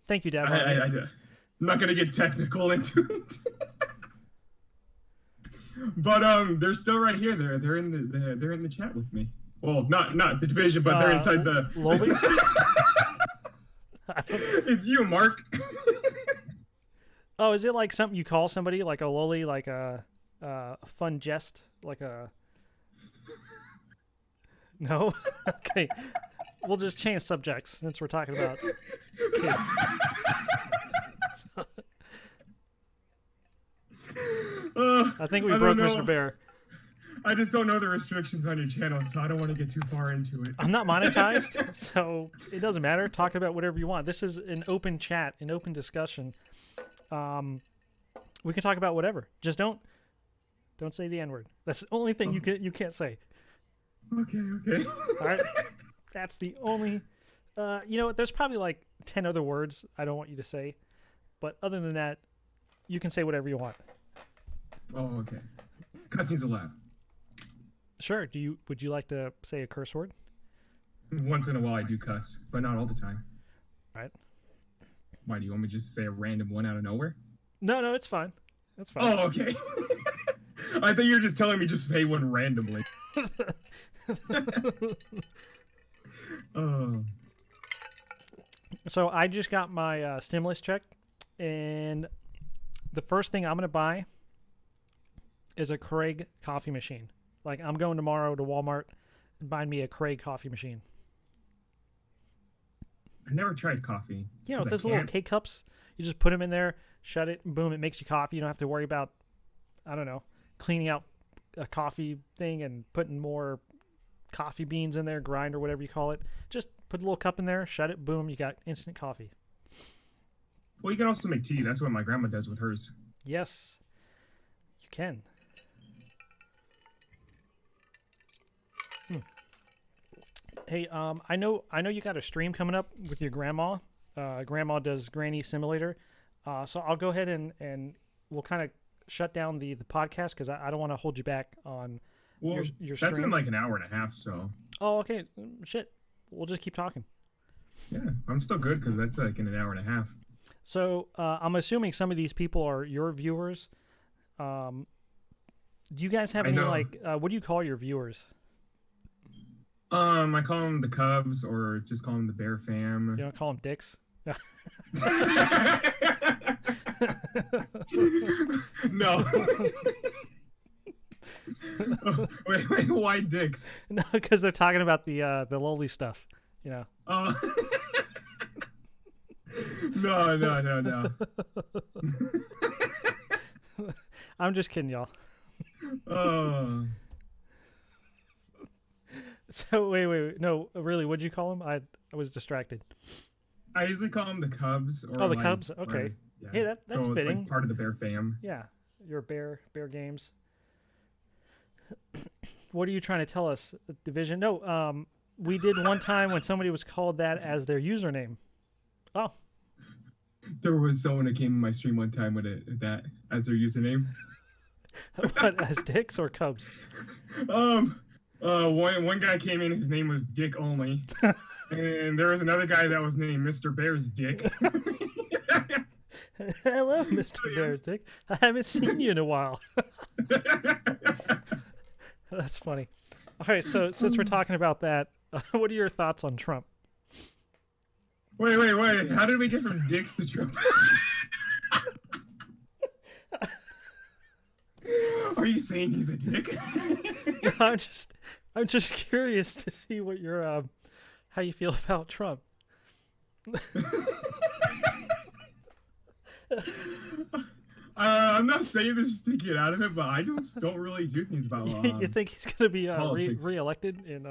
Thank you, Dad. I'm not gonna get technical into it, but they're still right here. They're in the chat with me. Well, not the division, but they're inside the. Lolies? It's you, Mark. Oh, is it like something you call somebody, like a loli, like a fun jest, like a? No. Okay. We'll just change subjects since we're talking about kids. I think we broke Mr. Bear. I just don't know the restrictions on your channel, so I don't want to get too far into it. I'm not monetized, so it doesn't matter. Talk about whatever you want. This is an open chat, an open discussion. We can talk about whatever. Just don't say the N-word. That's the only thing you can't say. Okay. All right. That's the only. You know what? There's probably like 10 other words I don't want you to say, but other than that, you can say whatever you want. Oh, okay. Cussing's allowed. Sure. Would you like to say a curse word? Once in a while I do cuss, but not all the time. All right. Why, do you want me to just say a random one out of nowhere? No, it's fine. That's fine. Oh, okay. I thought you were just telling me just say one randomly. So I just got my stimulus check, and the first thing I'm going to buy is a Craig coffee machine. Like, I'm going tomorrow to Walmart and buying me a Craig coffee machine. I never tried coffee. You know, those little K-cups, you just put them in there, shut it, and boom, it makes you coffee. You don't have to worry about, I don't know, cleaning out a coffee thing and putting more coffee beans in there, grind or whatever you call it. Just put a little cup in there, shut it, boom, you got instant coffee. Well, you can also make tea. That's what my grandma does with hers. Yes, you can. Hey, I know you got a stream coming up with your grandma. Grandma does Granny Simulator. So I'll go ahead and we'll kind of shut down the podcast because I don't want to hold you back on your stream. That's in like an hour and a half, so. Oh, okay. Shit. We'll just keep talking. Yeah, I'm still good because that's like in an hour and a half. So I'm assuming some of these people are your viewers. Do you guys have any, like, what do you call your viewers? I call them the Cubs or just call them the Bear Fam. You don't call them dicks? No. Wait, why dicks? No, because they're talking about the lowly stuff, you know. Oh. No. I'm just kidding, y'all. Uh, So wait. No, really, what'd you call him? I was distracted. I usually call them the Cubs or Oh, the like, Cubs. Okay. or, yeah. Hey, that's So it's like fitting. part of the Bear fam. Yeah, you're Bear Games. What are you trying to tell us? Division? No. We did one time when somebody was called that as their username. Oh, There was someone that came in my stream one time with that as their username. what? As Dicks or Cubs? Um, one guy came in. His name was Dick only, and there was another guy that was named Mr. Bear's Dick. Hello, Mr. Bear's Dick. I haven't seen you in a while. That's funny. All right, so since we're talking about that, what are your thoughts on Trump? Wait. How did we get from dicks to Trump? Are you saying he's a dick? I'm just curious to see what your how you feel about Trump. I'm not saying this to get out of it, but I just don't really do things about. You think he's going to be politics. re-elected in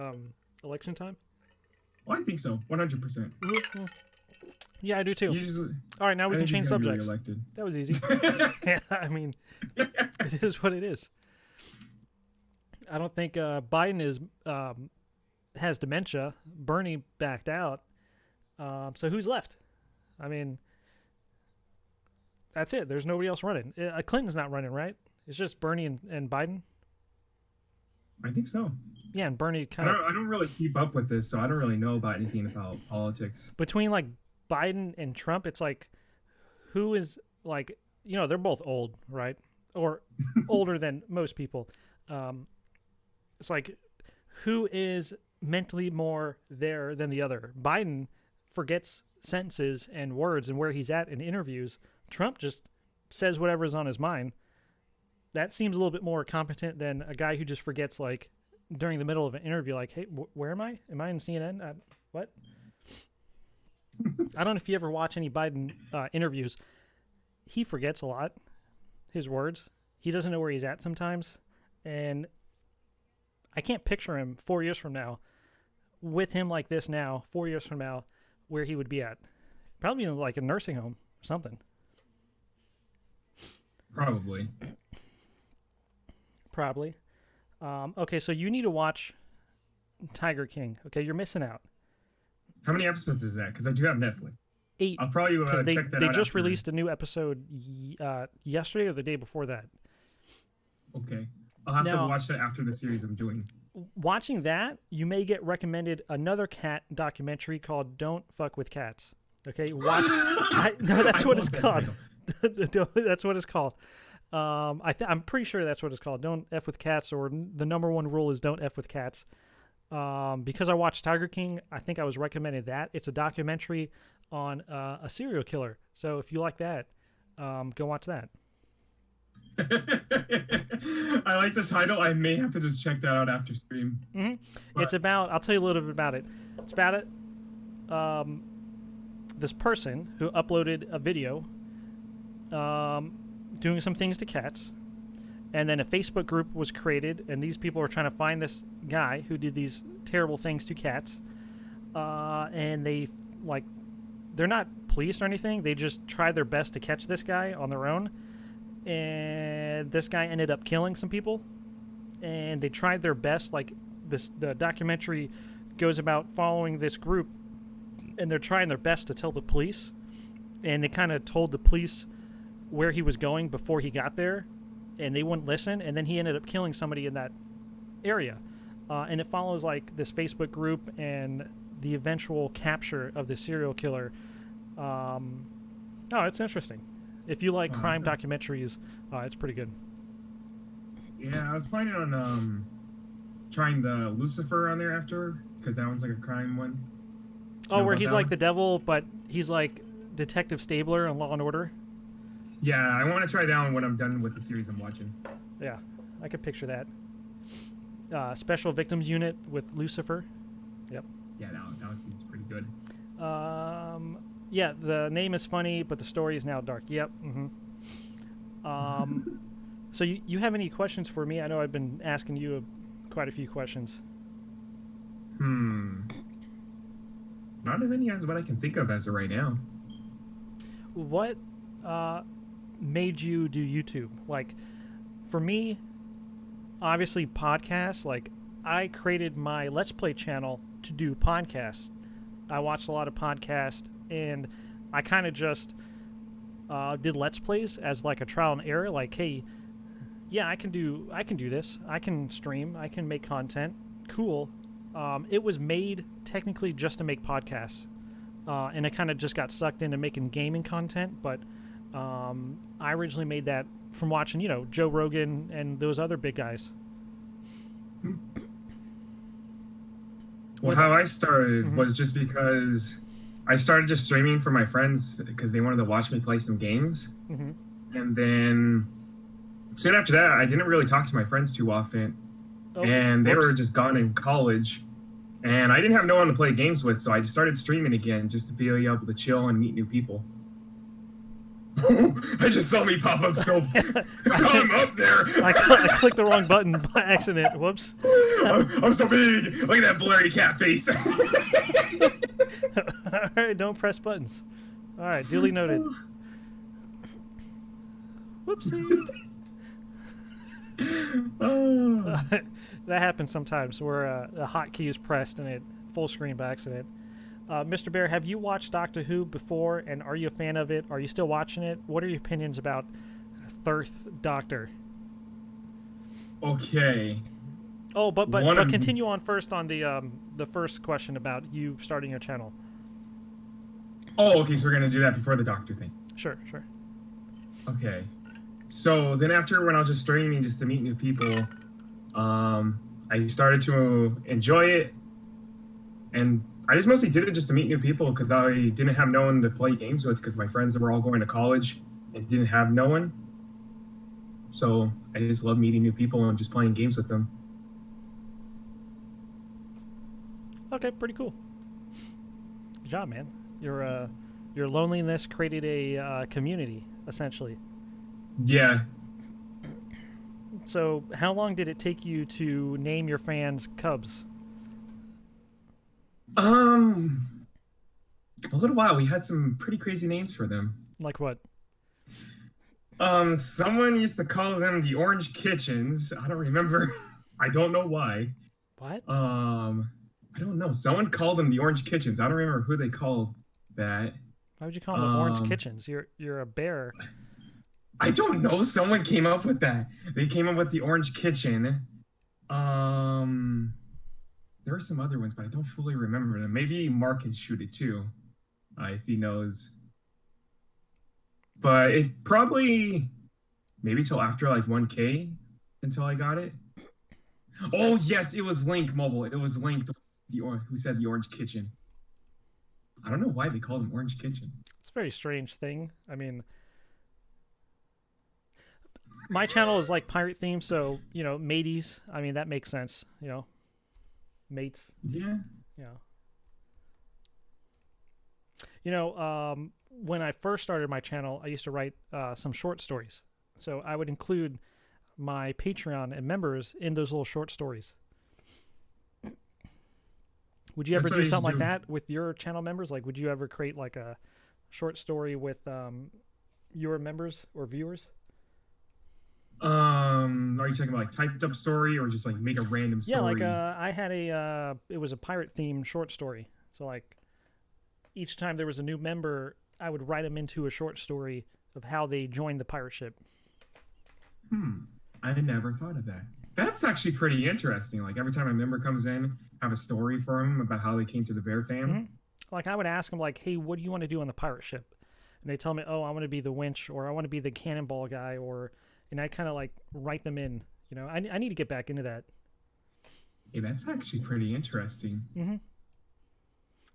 election time? Well, I think so, 100%. Yeah, I do too. All right, now we can change subjects. That was easy. Yeah, I mean, it is what it is. I don't think Biden has dementia. Bernie backed out. So who's left? I mean, that's it. There's nobody else running. Clinton's not running, right? It's just Bernie and Biden. I think so. Yeah, and Bernie kind of. I don't really keep up with this, so I don't really know about anything about politics. Between like Biden and Trump, it's like, who is like, they're both old, right? Or older than most people. It's like, who is mentally more there than the other? Biden forgets sentences and words and where he's at in interviews. Trump just says whatever is on his mind. That seems a little bit more competent than a guy who just forgets, like, during the middle of an interview, like, hey, where am I? Am I in CNN? What? I don't know if you ever watch any Biden interviews. He forgets a lot, his words. He doesn't know where he's at sometimes. And I can't picture him 4 years from now with him like this now, 4 years from now, where he would be at. Probably in like a nursing home or something. Probably. Okay, so you need to watch Tiger King. Okay, you're missing out. How many episodes is that? Because I do have Netflix. 8. I'll probably check that out. They just released a new episode yesterday or the day before that. Okay. I'll have to watch that after the series I'm doing. Watching that, you may get recommended another cat documentary called Don't Fuck with Cats. Okay? Watch. No, that's what it's called. That's what it's called. I'm pretty sure that's what it's called. Don't F with cats, or the number one rule is don't F with cats. Because I watched Tiger King, I think I was recommended that. It's a documentary on a serial killer. So if you like that, go watch that. I like the title. I may have to just check that out after stream. Mm-hmm. It's about, I'll tell you a little bit about it. It's about it. This person who uploaded a video doing some things to cats, and then a Facebook group was created, and these people were trying to find this guy who did these terrible things to cats, and they're not police or anything. They just tried their best to catch this guy on their own, and this guy ended up killing some people, and they tried their best. The documentary goes about following this group, and they're trying their best to tell the police, and they kind of told the police where he was going before he got there, and they wouldn't listen, and then he ended up killing somebody in that area. And it follows like this Facebook group and the eventual capture of the serial killer. It's interesting. If you like crime documentaries, it's pretty good. Yeah, I was planning on trying the Lucifer on there after, because that one's like a crime one. Oh, where he's like the devil, but he's like Detective Stabler on Law and Order. Yeah, I want to try that one when I'm done with the series I'm watching. Yeah, I could picture that. Special Victims Unit with Lucifer. Yep. Yeah, that one seems pretty good. Yeah, the name is funny, but the story is now dark. Yep. Mm-hmm. So you have any questions for me? I know I've been asking you quite a few questions. Hmm. Not as many as what I can think of as of right now. What made you do YouTube? Like, for me, obviously podcasts. Like, I created my Let's Play channel to do podcasts. I watched a lot of podcasts, and I kind of just did Let's Plays as like a trial and error. Like, hey, yeah, I can do this. I can stream. I can make content. Cool. It was made technically just to make podcasts, and I kind of just got sucked into making gaming content. But I originally made that from watching, Joe Rogan and those other big guys. Well, how I started was just because I started just streaming for my friends because they wanted to watch me play some games. And then soon after that, I didn't really talk to my friends too often. And they were just gone in college. And I didn't have no one to play games with, so I just started streaming again just to be able to chill and meet new people. I just saw me pop up so I'm up there. I clicked the wrong button by accident. Whoops. I'm so big. Look at that blurry cat face. All right, don't press buttons. All right, duly noted. Whoopsie. That happens sometimes where a hotkey is pressed and it full screen by accident. Mr. Bear, have you watched Doctor Who before, and are you a fan of it? Are you still watching it? What are your opinions about Third Doctor? Okay. Oh, but continue on first on the first question about you starting your channel. Oh, okay, so we're gonna do that before the Doctor thing. Sure. Okay. So then after when I was just streaming just to meet new people, I started to enjoy it, and I just mostly did it just to meet new people because I didn't have no one to play games with because my friends were all going to college and didn't have no one. So I just love meeting new people and just playing games with them. Okay, pretty cool. Good job, man. Your loneliness created a community, essentially. Yeah. So how long did it take you to name your fans Cubs? A little while. We had some pretty crazy names for them. Like what? Someone used to call them the Orange Kitchens. I don't remember. I don't know why. What? I don't know. Someone called them the Orange Kitchens. I don't remember who they called that. Why would you call them Orange Kitchens? You're a bear. I don't know. Someone came up with that. They came up with the Orange Kitchen. There are some other ones, but I don't fully remember them. Maybe Mark can shoot it too, if he knows. But it probably maybe till after like 1K until I got it. Oh yes, it was Link Mobile. It was Link who said the Orange Kitchen. I don't know why they called him Orange Kitchen. It's a very strange thing. I mean, my channel is like pirate themed, so mateys. I mean, that makes sense. Mates. Yeah. When I first started my channel, I used to write some short stories. So I would include my Patreon and members in those little short stories. Would you ever do something like that with your channel members? Like, would you ever create like a short story with your members or viewers? Are you talking about like typed up story or just like make a random story? Yeah, like I had it was a pirate themed short story. So like each time there was a new member, I would write them into a short story of how they joined the pirate ship. I never thought of that. That's actually pretty interesting. Like every time a member comes in, have a story for them about how they came to the Bear fam. Like I would ask them like, hey, what do you want to do on the pirate ship? And they tell me, oh, I want to be the winch, or I want to be the cannonball guy, and I kind of like write them in. I need to get back into that. Hey, that's actually pretty interesting.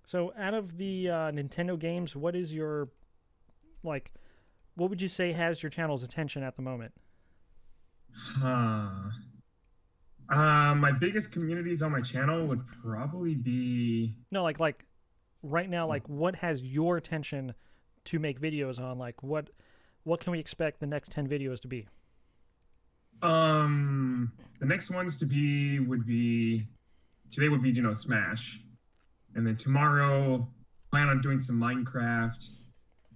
So out of the Nintendo games, what is your, what would you say has your channel's attention at the moment? My biggest communities on my channel would probably be... No, like right now, what has your attention to make videos on? Like what can we expect the next 10 videos to be? The next ones to be would be today would be Smash, and then tomorrow plan on doing some Minecraft,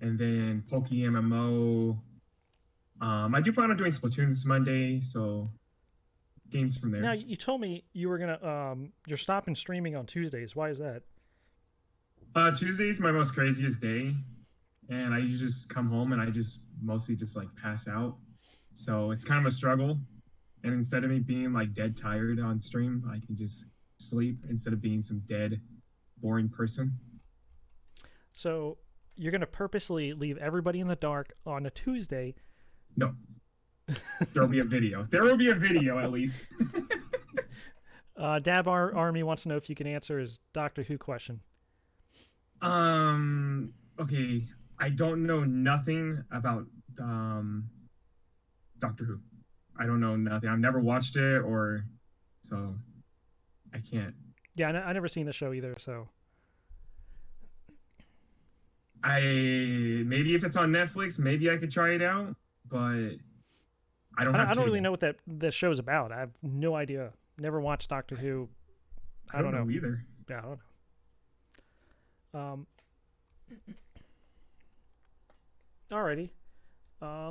and then Poke MMO. I do plan on doing Splatoon this Monday, so games from Now, there. you told me you were gonna you're stopping streaming on Tuesdays. Why is that? Tuesday's my most craziest day, and I usually just come home and I just mostly just like pass out. So it's kind of a struggle. And instead of me being like dead tired on stream, I can just sleep instead of being some dead, boring person. So you're gonna purposely leave everybody in the dark on a Tuesday. No, there'll be a video. There will be a video at least. Dab Army wants to know if you can answer his Doctor Who question. Okay. I don't know nothing about Doctor Who. I don't know nothing. I've never watched it or so I can't. Yeah, I never seen the show either. So I maybe if it's on Netflix, maybe I could try it out, but I don't have I don't really cable. know what that show's about. I have no idea. Never watched Doctor Who. I I don't don't know. know either. Yeah, I don't know. Alrighty.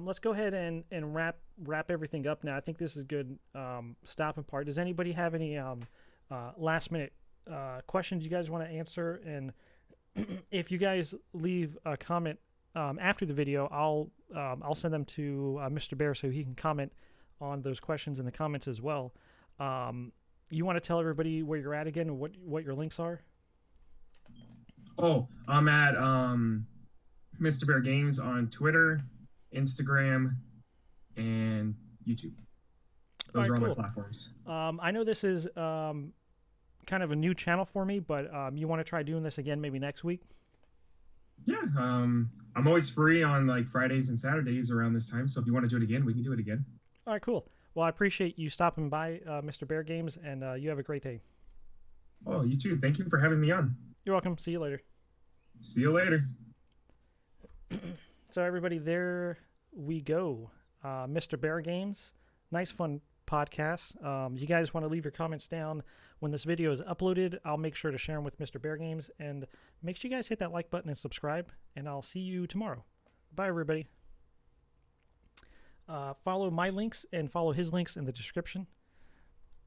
Let's go ahead and wrap everything up now. I think this is a good stopping part. Does anybody have any last minute questions you guys want to answer? And if you guys leave a comment after the video, I'll send them to Mr. Bear so he can comment on those questions in the comments as well. You want to tell everybody where you're at again and what your links are? Oh, I'm at Mr. Bear Games on Twitter, Instagram, and YouTube. Those are all my Cool. platforms. I know this is kind of a new channel for me, but you want to try doing this again maybe next week? Yeah, I'm always free on like Fridays and Saturdays around this time. So if you want to do it again, we can do it again. All right, cool. Well, I appreciate you stopping by, Mr. Bear Games, and you have a great day. Oh, you too. Thank you for having me on. You're welcome. See you later. See you later. So, everybody, there we go. Mr. Bear Games. Nice, fun podcast. You guys want to leave your comments down when this video is uploaded. I'll make sure to share them with Mr. Bear Games. And make sure you guys hit that like button and subscribe. And I'll see you tomorrow. Bye, everybody. Follow my links and follow his links in the description.